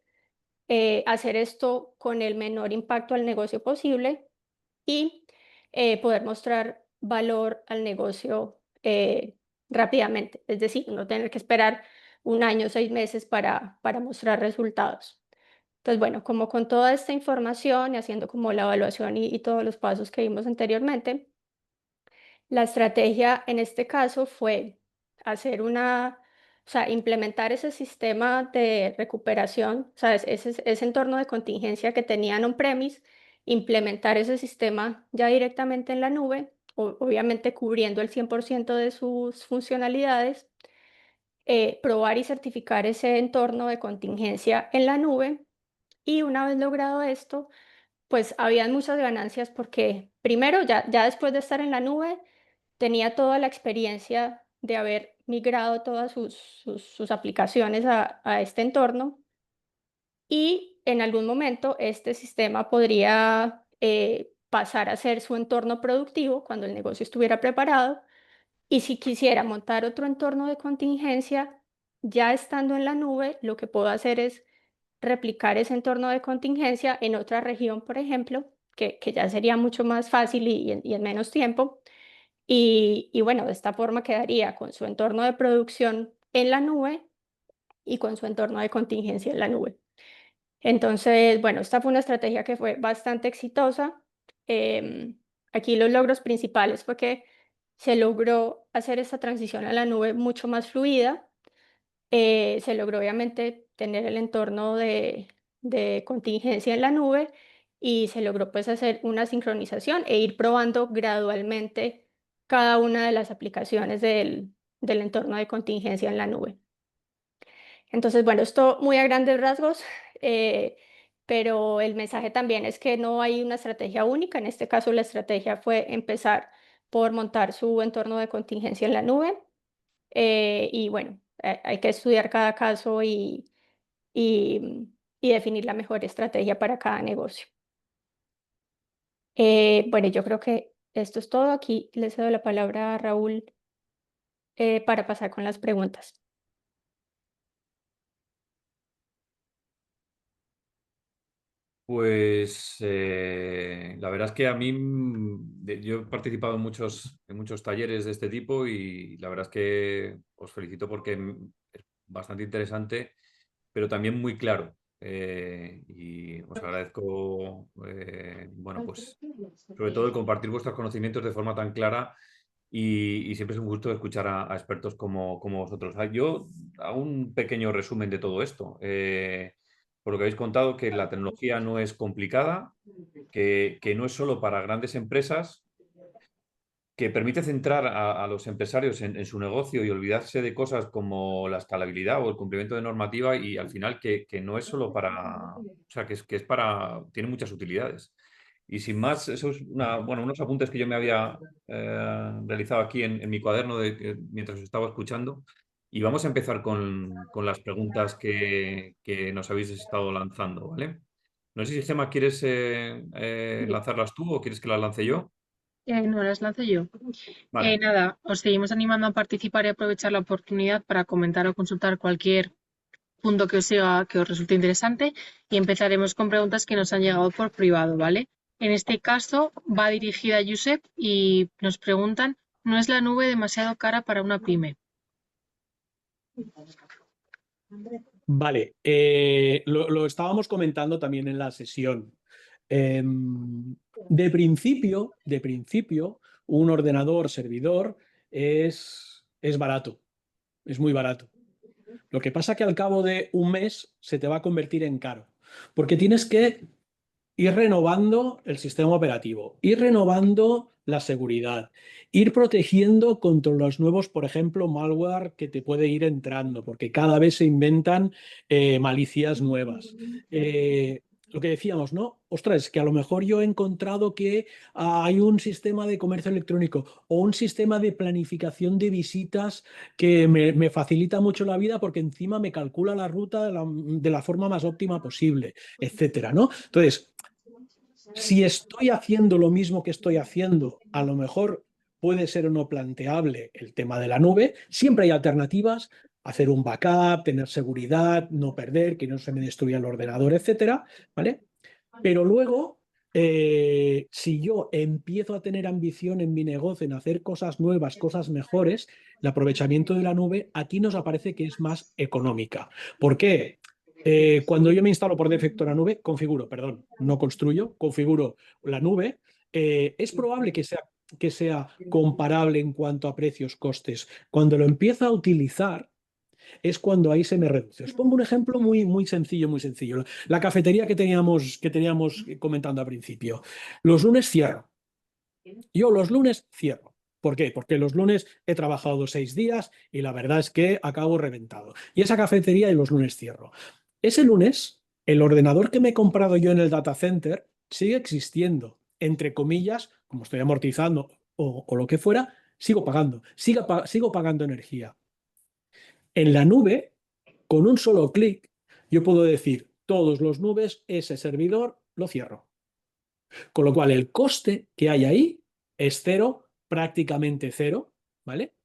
hacer esto con el menor impacto al negocio posible y poder mostrar valor al negocio rápidamente, es decir, no tener que esperar un año, 6 meses para mostrar resultados. Entonces, bueno, como con toda esta información y haciendo como la evaluación y todos los pasos que vimos anteriormente, la estrategia en este caso fue hacer o sea, implementar ese sistema de recuperación, o sea, ese entorno de contingencia que tenían on-premise, implementar ese sistema ya directamente en la nube, obviamente cubriendo el 100% de sus funcionalidades, probar y certificar ese entorno de contingencia en la nube y una vez logrado esto, pues habían muchas ganancias porque primero, ya después de estar en la nube, tenía toda la experiencia de haber migrado todas sus aplicaciones a este entorno y en algún momento este sistema podría pasar a ser su entorno productivo cuando el negocio estuviera preparado. Y si quisiera montar otro entorno de contingencia, ya estando en la nube, lo que puedo hacer es replicar ese entorno de contingencia en otra región, por ejemplo, que ya sería mucho más fácil y en menos tiempo. Y bueno, de esta forma quedaría con su entorno de producción en la nube y con su entorno de contingencia en la nube. Entonces, bueno, esta fue una estrategia que fue bastante exitosa. Em, Aquí los logros principales fue que se logró hacer esta transición a la nube mucho más fluida. Se logró obviamente tener el entorno de contingencia en la nube y se logró pues hacer una sincronización e ir probando gradualmente cada una de las aplicaciones del entorno de contingencia en la nube. Entonces, bueno, esto muy a grandes rasgos, pero el mensaje también es que no hay una estrategia única. En este caso, la estrategia fue empezar por montar su entorno de contingencia en la nube. Y bueno, hay que estudiar cada caso y, y definir la mejor estrategia para cada negocio. Bueno, yo creo que esto es todo. Aquí le cedo la palabra a Raúl para pasar con las preguntas. Pues la verdad es que a mí, yo he participado en muchos talleres de este tipo y la verdad es que os felicito porque es bastante interesante, pero también muy claro. Y os agradezco, bueno, pues sobre todo el compartir vuestros conocimientos de forma tan clara y siempre es un gusto escuchar a expertos como vosotros. Yo hago un pequeño resumen de todo esto. Por lo que habéis contado, que la tecnología no es complicada, que no es solo para grandes empresas, que permite centrar a los empresarios en su negocio y olvidarse de cosas como la escalabilidad o el cumplimiento de normativa y al final que no es solo para, o sea, que es para, tiene muchas utilidades. Y sin más, eso es bueno, unos apuntes que yo me había realizado aquí en mi cuaderno mientras os estaba escuchando. Y vamos a empezar con las preguntas que nos habéis estado lanzando, ¿vale? No sé si, Gemma, ¿quieres lanzarlas tú o quieres que las lance yo? No, las lanzo yo. Vale. Nada, os seguimos animando a participar y aprovechar la oportunidad para comentar o consultar cualquier punto que os sea, que os resulte interesante y empezaremos con preguntas que nos han llegado por privado, ¿vale? En este caso va dirigida a Josep y nos preguntan, ¿no es la nube demasiado cara para una pyme? Vale, lo estábamos comentando también en la sesión. De principio, un ordenador servidor es barato, es muy barato. Lo que pasa que al cabo de un mes se te va a convertir en caro, porque tienes que ir renovando el sistema operativo, ir renovando la seguridad, ir protegiendo contra los nuevos, por ejemplo, malware que te puede ir entrando, porque cada vez se inventan malicias nuevas. Lo que decíamos, ¿no? Ostras, que a lo mejor yo he encontrado que hay un sistema de comercio electrónico o un sistema de planificación de visitas que me facilita mucho la vida porque encima me calcula la ruta de la forma más óptima posible, etcétera, ¿no? Entonces, si estoy haciendo lo mismo que estoy haciendo, a lo mejor puede ser o no planteable el tema de la nube. Siempre hay alternativas, hacer un backup, tener seguridad, no perder, que no se me destruya el ordenador, etcétera, ¿vale? Pero luego, si yo empiezo a tener ambición en mi negocio, en hacer cosas nuevas, cosas mejores, el aprovechamiento de la nube aquí nos aparece que es más económica. ¿Por qué? Cuando yo me instalo por defecto la nube, perdón, no construyo, configuro la nube, es probable que sea comparable en cuanto a precios, costes. Cuando lo empiezo a utilizar, es cuando ahí se me reduce. Os pongo un ejemplo muy sencillo, muy sencillo. La cafetería que teníamos comentando al principio. Los lunes cierro. Yo los lunes cierro. ¿Por qué? Porque los lunes he trabajado 6 días y la verdad es que acabo reventado. Y esa cafetería y los lunes cierro. Ese lunes, el ordenador que me he comprado yo en el data center sigue existiendo. Entre comillas, como estoy amortizando o lo que fuera, sigo pagando. Sigo pagando energía. En la nube, con un solo clic, yo puedo decir todos los nubes, ese servidor, lo cierro. Con lo cual, el coste que hay ahí es cero, prácticamente cero, ¿vale?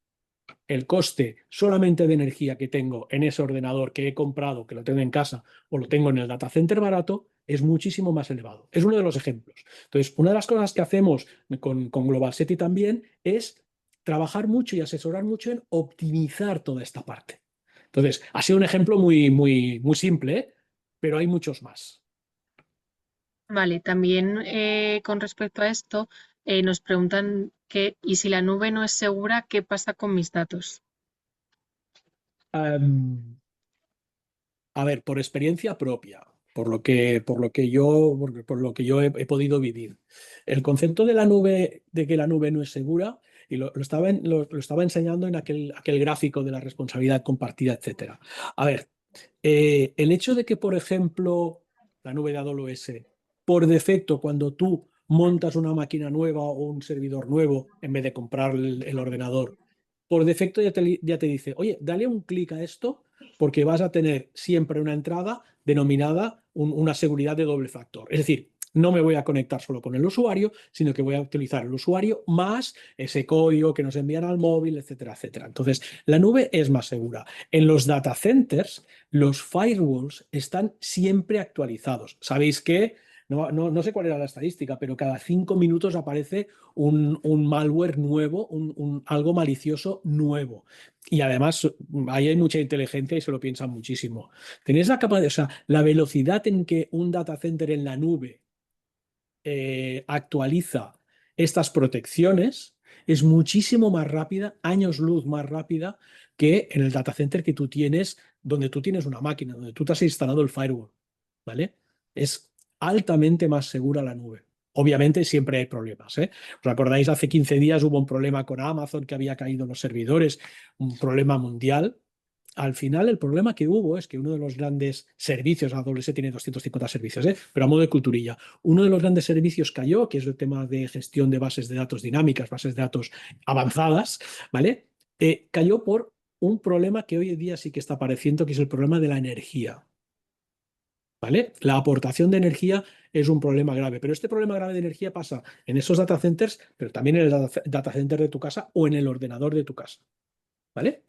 El coste solamente de energía que tengo en ese ordenador que he comprado, que lo tengo en casa o lo tengo en el data center barato, es muchísimo más elevado. Es uno de los ejemplos. Entonces, una de las cosas que hacemos con GlobalSeti también es trabajar mucho y asesorar mucho en optimizar toda esta parte. Entonces, ha sido un ejemplo muy simple, ¿eh? Pero hay muchos más. Vale, también con respecto a esto, nos preguntan que, ¿y si la nube no es segura, qué pasa con mis datos? Um, A ver, por experiencia propia, por lo que yo he podido vivir. El concepto de la nube, de que la nube no es segura, y lo estaba enseñando en aquel gráfico de la responsabilidad compartida, etcétera. A ver, El hecho de que, por ejemplo, la nube de AWS, por defecto, cuando tú montas una máquina nueva o un servidor nuevo, en vez de comprar el ordenador, por defecto ya te dice, oye, dale un clic a esto porque vas a tener siempre una entrada denominada una seguridad de doble factor. Es decir, no me voy a conectar solo con el usuario, sino que voy a utilizar el usuario más ese código que nos envían al móvil, etcétera, etcétera. Entonces, la nube es más segura. En los data centers, los firewalls están siempre actualizados. ¿Sabéis qué? No sé cuál era la estadística, pero cada 5 minutos aparece un malware nuevo, algo malicioso nuevo. Y además, ahí hay mucha inteligencia y se lo piensan muchísimo. Tenéis la capacidad, o sea, la velocidad en que un data center en la nube actualiza estas protecciones es muchísimo más rápida, años luz más rápida que en el data center que tú tienes, donde tú tienes una máquina, donde tú te has instalado el firewall, ¿vale? Es altamente más segura la nube. Obviamente siempre hay problemas, ¿eh? ¿Os acordáis? Hace 15 días hubo un problema con Amazon que había caído en los servidores, un problema mundial. Al final, el problema que hubo es que uno de los grandes servicios, AWS tiene 250 servicios, pero a modo de culturilla, uno de los grandes servicios cayó, que es el tema de gestión de bases de datos dinámicas, bases de datos avanzadas, ¿vale? Cayó por un problema que hoy en día sí que está apareciendo, que es el problema de la energía, ¿vale? La aportación de energía es un problema grave, pero este problema grave de energía pasa en esos data centers, pero también en el data center de tu casa o en el ordenador de tu casa, ¿vale?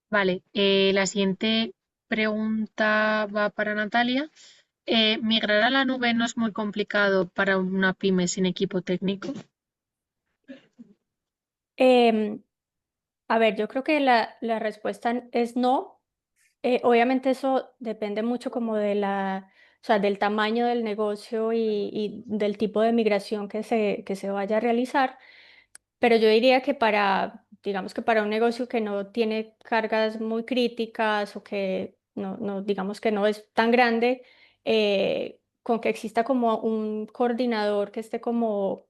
Vale, la siguiente pregunta va para Natalia. ¿Migrar a la nube no es muy complicado para una pyme sin equipo técnico? Em, a ver, yo creo que la respuesta es no. Obviamente eso depende mucho como o sea, del tamaño del negocio y del tipo de migración que se vaya a realizar. Pero yo diría que digamos que para un negocio que no tiene cargas muy críticas o que digamos que no es tan grande, con que exista como un coordinador que esté como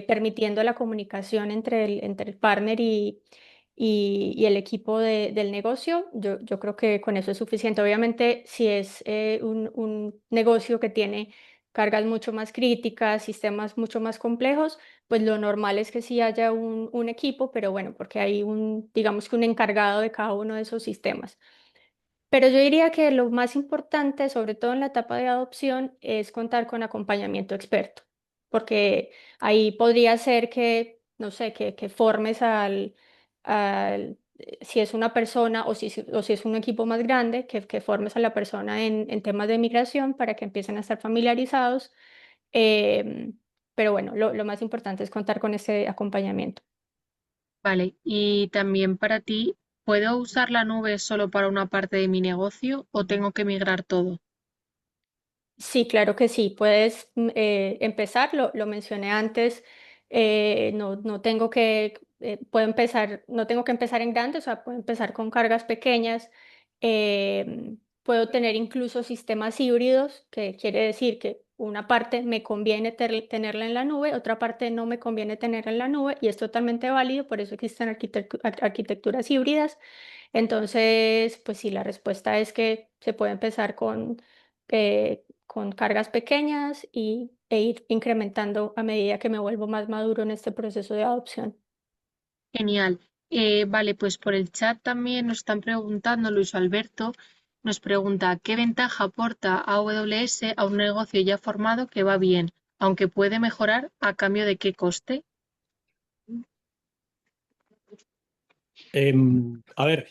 permitiendo la comunicación entre el partner y el equipo del negocio, yo creo que con eso es suficiente. Obviamente, si es un negocio que tiene cargas mucho más críticas, sistemas mucho más complejos, pues lo normal es que sí haya un equipo, pero bueno, porque hay digamos que un encargado de cada uno de esos sistemas. Pero yo diría que lo más importante, sobre todo en la etapa de adopción, es contar con acompañamiento experto, porque ahí podría ser que, no sé, que formes si es una persona o si es un equipo más grande, que formes a la persona en temas de migración para que empiecen a estar familiarizados. Em, pero bueno, lo más importante es contar con ese acompañamiento. Vale, y también para ti, ¿puedo usar la nube solo para una parte de mi negocio o tengo que migrar todo? Sí, claro que sí. Puedes empezar, lo mencioné antes, no tengo puedo empezar, no tengo que empezar en grande, o sea, puedo empezar con cargas pequeñas. Puedo tener incluso sistemas híbridos, que quiere decir que una parte me conviene tenerla en la nube, otra parte no me conviene tenerla en la nube, y es totalmente válido, por eso existen arquitecturas híbridas. Entonces, pues sí, la respuesta es que se puede empezar con cargas pequeñas e ir incrementando a medida que me vuelvo más maduro en este proceso de adopción. Genial. Vale, pues por el chat también nos están preguntando, Luis Alberto nos pregunta, ¿qué ventaja aporta AWS a un negocio ya formado que va bien, aunque puede mejorar a cambio de qué coste? A ver,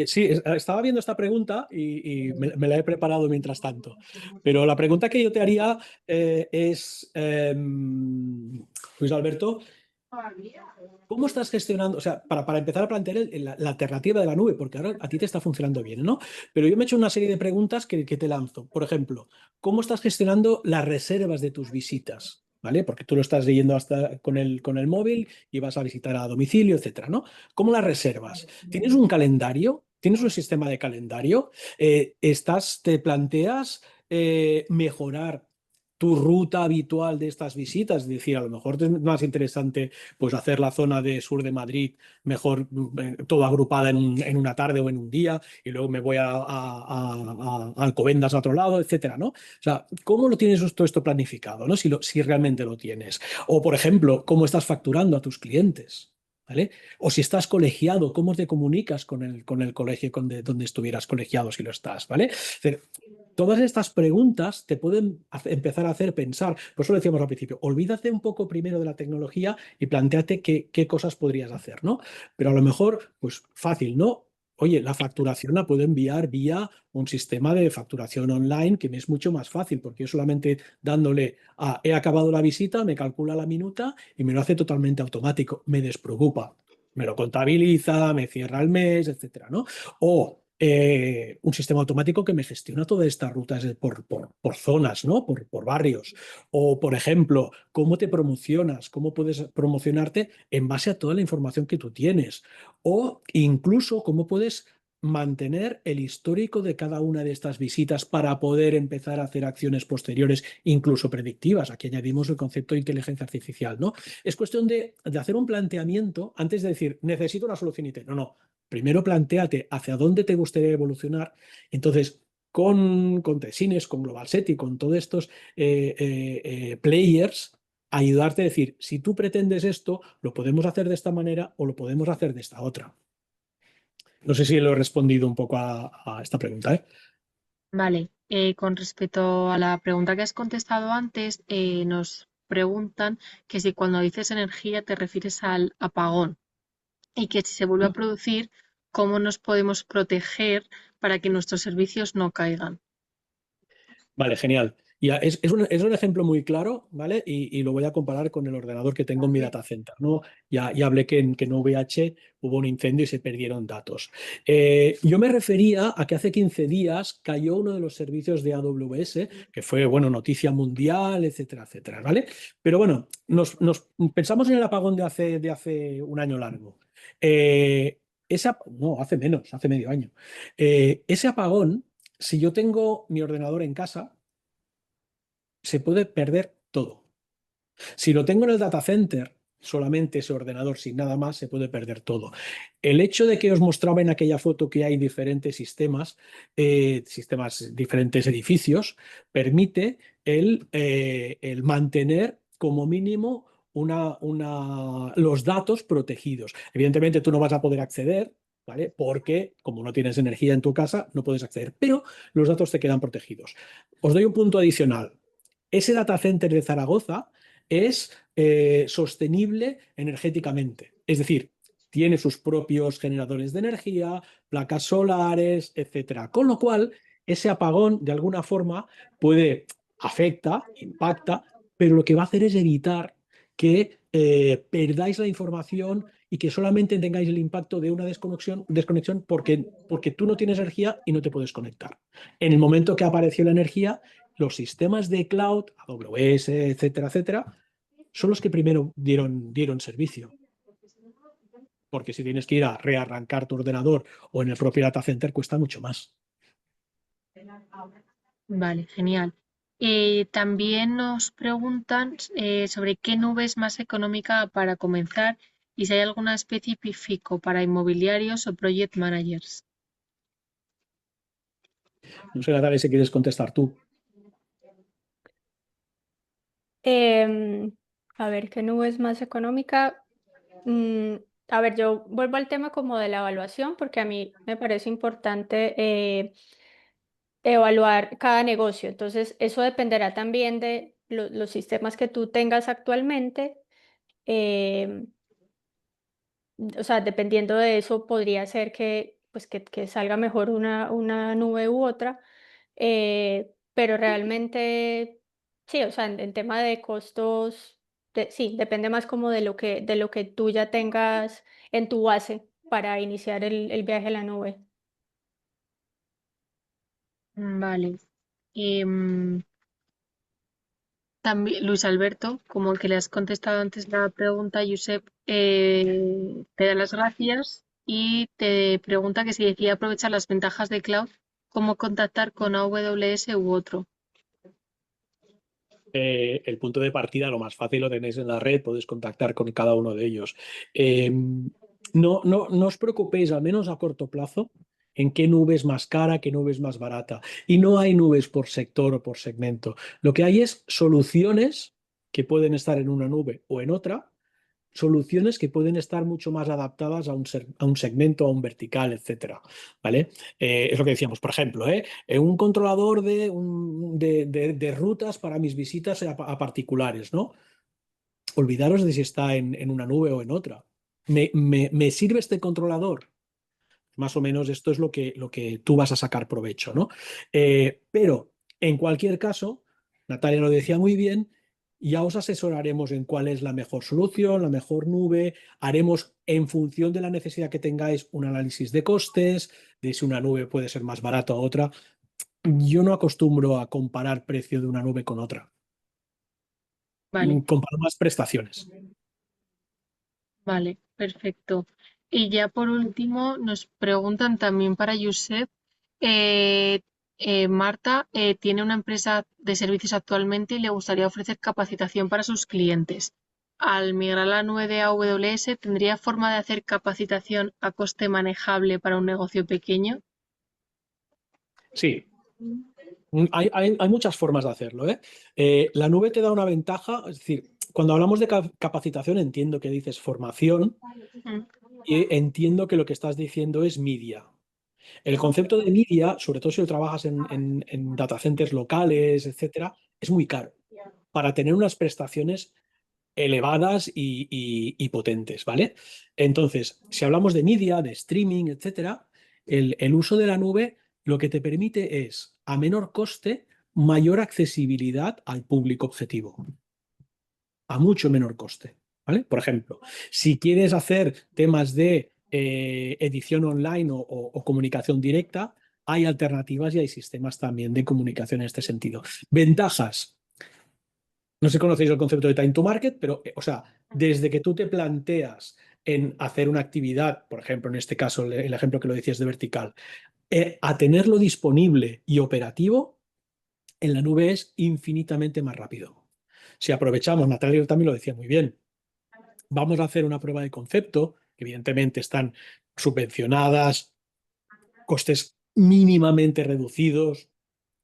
sí, estaba viendo esta pregunta y me la he preparado mientras tanto. Pero la pregunta que yo te haría es, Luis Alberto, ¿cómo estás gestionando? O sea, para empezar a plantear la alternativa de la nube, porque ahora a ti te está funcionando bien, ¿no? Pero yo me he hecho una serie de preguntas que te lanzo. Por ejemplo, ¿cómo estás gestionando las reservas de tus visitas? ¿Vale? Porque tú lo estás leyendo hasta con el móvil y vas a visitar a domicilio, etcétera, ¿no? ¿Cómo las reservas? ¿Tienes un calendario? ¿Tienes un sistema de calendario? ¿Te planteas mejorar tu ruta habitual de estas visitas. Es decir, a lo mejor es más interesante pues, hacer la zona de sur de Madrid mejor todo agrupada en una tarde o en un día y luego me voy a Alcobendas a otro lado, etcétera, ¿no? O sea, ¿cómo lo tienes todo esto planificado, ¿no? Si realmente lo tienes. O, por ejemplo, ¿cómo estás facturando a tus clientes? ¿Vale? O si estás colegiado, ¿cómo te comunicas con el colegio donde estuvieras colegiado si lo estás? ¿Vale? Es decir, todas estas preguntas te pueden empezar a hacer pensar, por eso lo decíamos al principio, olvídate un poco primero de la tecnología y planteate qué cosas podrías hacer, ¿no? Pero a lo mejor, pues fácil, ¿no? Oye, la facturación la puedo enviar vía un sistema de facturación online que me es mucho más fácil, porque yo solamente dándole a he acabado la visita, me calcula la minuta y me lo hace totalmente automático, me despreocupa, me lo contabiliza, me cierra el mes, etcétera, ¿no? O un sistema automático que me gestiona todas estas rutas por zonas, ¿no? Por barrios. O, por ejemplo, cómo te promocionas, cómo puedes promocionarte en base a toda la información que tú tienes. O incluso cómo puedes mantener el histórico de cada una de estas visitas para poder empezar a hacer acciones posteriores, incluso predictivas. Aquí añadimos el concepto de inteligencia artificial, ¿no? Es cuestión de hacer un planteamiento antes de decir, necesito una solución IT. No, no. Primero plantéate hacia dónde te gustaría evolucionar. Entonces, con Tesines, con GlobalSet y con todos estos players, ayudarte a decir, si tú pretendes esto, lo podemos hacer de esta manera o lo podemos hacer de esta otra. No sé si lo he respondido un poco a esta pregunta, ¿eh? Vale, con respecto a la pregunta que has contestado antes, nos preguntan que si cuando dices energía te refieres al apagón y que si se vuelve a producir, ¿cómo nos podemos proteger para que nuestros servicios no caigan? Vale, genial. Ya, es un ejemplo muy claro, ¿vale? Y lo voy a comparar con el ordenador que tengo en mi data center, ¿no? Ya hablé que en OVH hubo un incendio y se perdieron datos. Yo me refería a que hace 15 días cayó uno de los servicios de AWS, que fue, bueno, noticia mundial, etcétera, etcétera, ¿vale? Pero bueno, nos pensamos en el apagón de hace un año largo. No, hace menos, hace medio año. Ese apagón, si yo tengo mi ordenador en casa, se puede perder todo. Si lo tengo en el data center, solamente ese ordenador sin nada más, se puede perder todo. El hecho de que os mostraba en aquella foto que hay diferentes sistemas, diferentes edificios, permite el mantener como mínimo los datos protegidos. Evidentemente tú no vas a poder acceder, ¿vale? Porque como no tienes energía en tu casa, no puedes acceder, pero los datos te quedan protegidos. Os doy un punto adicional. Ese data center de Zaragoza es sostenible energéticamente. Es decir, tiene sus propios generadores de energía, placas solares, etcétera. Con lo cual, ese apagón, de alguna forma, afecta, impacta, pero lo que va a hacer es evitar que perdáis la información y que solamente tengáis el impacto de una desconexión porque tú no tienes energía y no te puedes conectar. En el momento que apareció la energía, los sistemas de cloud, AWS, etcétera, etcétera, son los que primero dieron servicio. Porque si tienes que ir a rearrancar tu ordenador o en el propio data center, cuesta mucho más. Vale, genial. También nos preguntan sobre qué nube es más económica para comenzar y si hay alguna específico para inmobiliarios o project managers. No sé, Natalia, si quieres contestar tú. A ver, ¿qué nube es más económica? Mm, a ver, yo vuelvo al tema como de la evaluación, porque a mí me parece importante evaluar cada negocio. Entonces, eso dependerá también de los sistemas que tú tengas actualmente. em, o sea, dependiendo de eso, podría ser que, pues, que salga mejor una nube u otra. Pero realmente, sí, o sea, en tema de costos, sí, depende más como de lo que tú ya tengas en tu base para iniciar el viaje a la nube. Vale. También, Luis Alberto, como que le has contestado antes la pregunta, Josep, te da las gracias y te pregunta que si decide aprovechar las ventajas de cloud, cómo contactar con AWS u otro. el punto de partida, lo más fácil lo tenéis en la red, podéis contactar con cada uno de ellos. No os preocupéis, al menos a corto plazo, en qué nube es más cara, qué nube es más barata. Y no hay nubes por sector o por segmento. Lo que hay es soluciones que pueden estar en una nube o en otra, soluciones que pueden estar mucho más adaptadas a un segmento, a un vertical, etcétera, ¿vale? Es lo que decíamos, por ejemplo, un controlador de rutas para mis visitas a particulares, ¿no? Olvidaros de si está en una nube o en otra. ¿Me sirve este controlador? Más o menos esto es lo que tú vas a sacar provecho, ¿no? Pero en cualquier caso, Natalia lo decía muy bien, ya os asesoraremos en cuál es la mejor solución, la mejor nube, haremos en función de la necesidad que tengáis un análisis de costes, de si una nube puede ser más barata o otra. Yo no acostumbro a comparar precio de una nube con otra. Vale, Comparo más prestaciones. vale, perfecto. Y ya por último nos preguntan también para Josep, eh, Marta tiene una empresa de servicios actualmente y le gustaría ofrecer capacitación para sus clientes. Al migrar a la nube de AWS, ¿tendría forma de hacer capacitación a coste manejable para un negocio pequeño? Sí, hay muchas formas de hacerlo, ¿eh? La nube te da una ventaja, es decir, cuando hablamos de capacitación entiendo que dices formación Mm, y entiendo que lo que estás diciendo es media. El concepto de media, sobre todo si lo trabajas en data centers locales, etcétera, es muy caro para tener unas prestaciones elevadas y potentes, ¿vale? Entonces, si hablamos de media, de streaming, etcétera, el uso de la nube lo que te permite es, a menor coste, mayor accesibilidad al público objetivo, a mucho menor coste, ¿vale? Por ejemplo, si quieres hacer temas de edición online o comunicación directa, hay alternativas y hay sistemas también de comunicación en este sentido. Ventajas. No sé si conocéis el concepto de time to market, pero, o sea, desde que tú te planteas en hacer una actividad, por ejemplo, en este caso, el ejemplo que lo decías de vertical, a tenerlo disponible y operativo, en la nube es infinitamente más rápido. Si aprovechamos, Natalia también lo decía muy bien, vamos a hacer una prueba de concepto, que evidentemente están subvencionadas, costes mínimamente reducidos,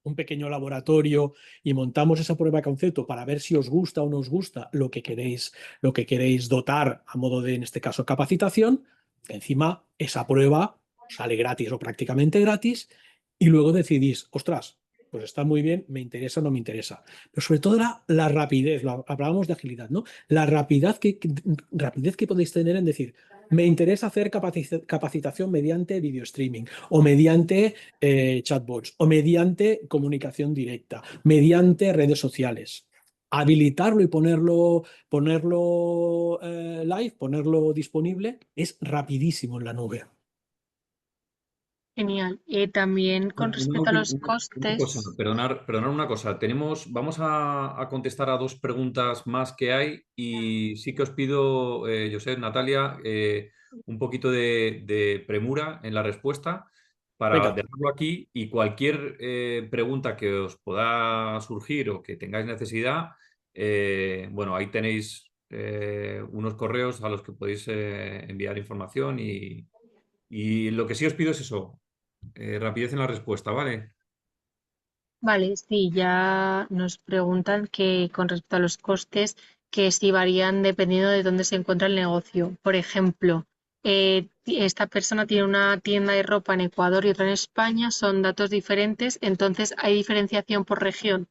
un pequeño laboratorio y montamos esa prueba de concepto para ver si os gusta o no os gusta lo que queréis dotar a modo de, en este caso, capacitación. Encima, esa prueba sale gratis o prácticamente gratis y luego decidís, ostras, pues está muy bien, me interesa o no me interesa. Pero sobre todo la rapidez, hablábamos de agilidad, ¿no? La rapidez que podéis tener en decir, me interesa hacer capacitación mediante video streaming o mediante chatbots o mediante comunicación directa, mediante redes sociales. Habilitarlo y ponerlo live, ponerlo disponible, es rapidísimo en la nube. genial. También con respecto a los Una cosa, costes. perdonar una cosa. Vamos a contestar a dos preguntas más que hay y sí que os pido, Josep, Natalia, un poquito de premura en la respuesta para Venga, dejarlo aquí y cualquier pregunta que os pueda surgir o que tengáis necesidad, bueno, ahí tenéis unos correos a los que podéis enviar información y lo que sí os pido es eso, rapidez en la respuesta, ¿vale? Vale, sí, ya nos preguntan que con respecto a los costes, que si varían dependiendo de dónde se encuentra el negocio. Por ejemplo, esta persona tiene una tienda de ropa en Ecuador y otra en España, son datos diferentes, entonces hay diferenciación por región.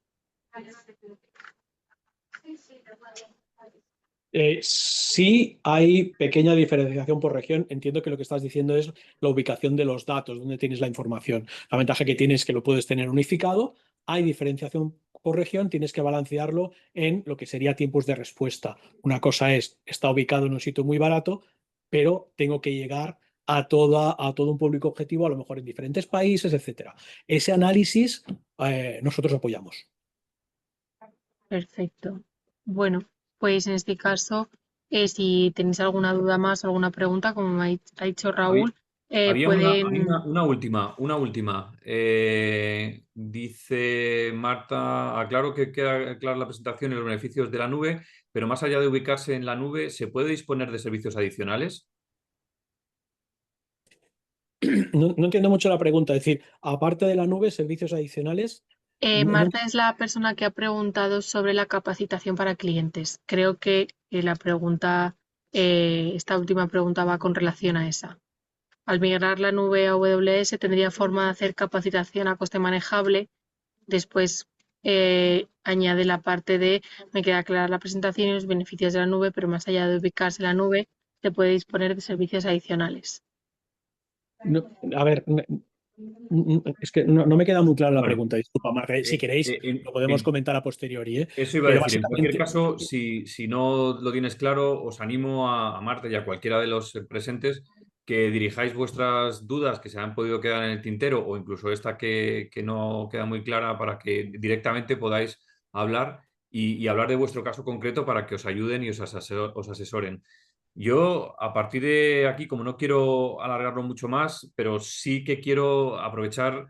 Sí hay pequeña diferenciación por región. Entiendo que lo que estás diciendo es la ubicación de los datos, donde tienes la información. La ventaja que tienes es que lo puedes tener unificado. Hay diferenciación por región, tienes que balancearlo en lo que sería tiempos de respuesta. Una cosa es, está ubicado en un sitio muy barato, pero tengo que llegar a todo un público objetivo, a lo mejor en diferentes países, etcétera. Ese análisis nosotros apoyamos. Perfecto. Bueno, pues en este caso, si tenéis alguna duda más o alguna pregunta, como me ha dicho Había, Raúl, Había pueden... una última. Dice Marta, aclaro que queda clara la presentación y los beneficios de la nube, pero más allá de ubicarse en la nube, ¿se puede disponer de servicios adicionales? No entiendo mucho la pregunta. Es decir, aparte de la nube, servicios adicionales. No- Marta es la persona que ha preguntado sobre la capacitación para clientes. Creo que la pregunta, esta última pregunta va con relación a esa. Al migrar la nube a AWS tendría forma de hacer capacitación a coste manejable. Después añade la parte de, me queda clara la presentación y los beneficios de la nube, pero más allá de ubicarse en la nube, se puede disponer de servicios adicionales. a ver, es que no me queda muy clara la Vale. pregunta. Disculpa, Marta. Si queréis, lo podemos comentar a posteriori, ¿eh? Eso iba a Pero decir. En cualquier básicamente, caso, si no lo tienes claro, os animo a Marta y a cualquiera de los presentes que dirijáis vuestras dudas que se han podido quedar en el tintero o incluso esta que no queda muy clara para que directamente podáis hablar y hablar de vuestro caso concreto para que os ayuden y os asesoren. Yo, a partir de aquí, como no quiero alargarlo mucho más, pero sí que quiero aprovechar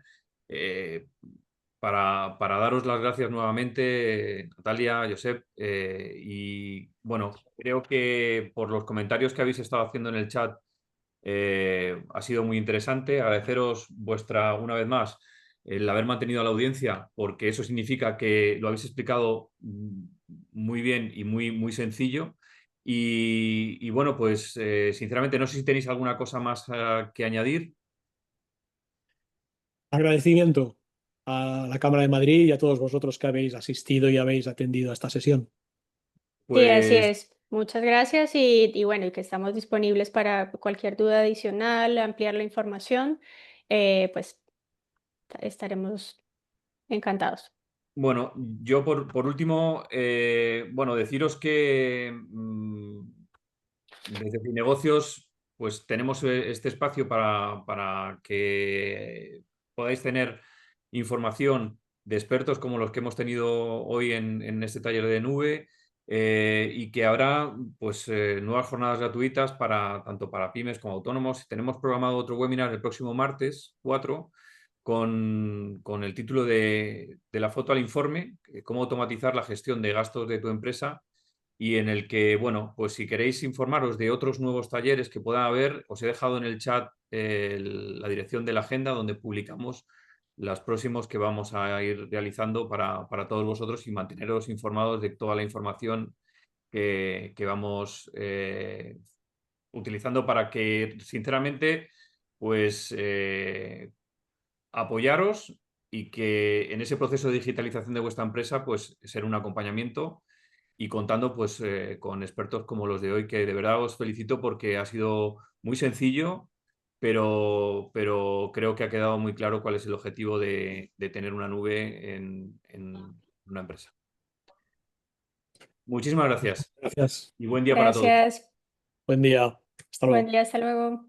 eh, para daros las gracias nuevamente, Natalia, Josep, y bueno, creo que por los comentarios que habéis estado haciendo en el chat ha sido muy interesante. Agradeceros una vez más, el haber mantenido a la audiencia, porque eso significa que lo habéis explicado muy bien y muy sencillo. Y bueno, pues sinceramente no sé si tenéis alguna cosa más que añadir. agradecimiento a la Cámara de Madrid y a todos vosotros que habéis asistido y habéis atendido a esta sesión. Sí, así Pues es. Muchas gracias y bueno, y que estamos disponibles para cualquier duda adicional, ampliar la información, pues estaremos encantados. bueno, yo por último, bueno, deciros que desde Finegocios, pues tenemos este espacio para que podáis tener información de expertos como los que hemos tenido hoy en este taller de nube y que habrá pues nuevas jornadas gratuitas tanto para pymes como autónomos. Tenemos programado otro webinar el próximo martes 4 con el título de la foto al informe, cómo automatizar la gestión de gastos de tu empresa y en el que, bueno, pues si queréis informaros de otros nuevos talleres que puedan haber, os he dejado en el chat la dirección de la agenda donde publicamos los próximos que vamos a ir realizando para todos vosotros y manteneros informados de toda la información que vamos utilizando para que, sinceramente, pues apoyaros y que en ese proceso de digitalización de vuestra empresa, pues ser un acompañamiento y contando pues con expertos como los de hoy, que de verdad os felicito porque ha sido muy sencillo, pero creo que ha quedado muy claro cuál es el objetivo de tener una nube en una empresa. Muchísimas gracias Gracias. y buen día para todos. Gracias. Buen día. Hasta Buen luego. día, hasta luego.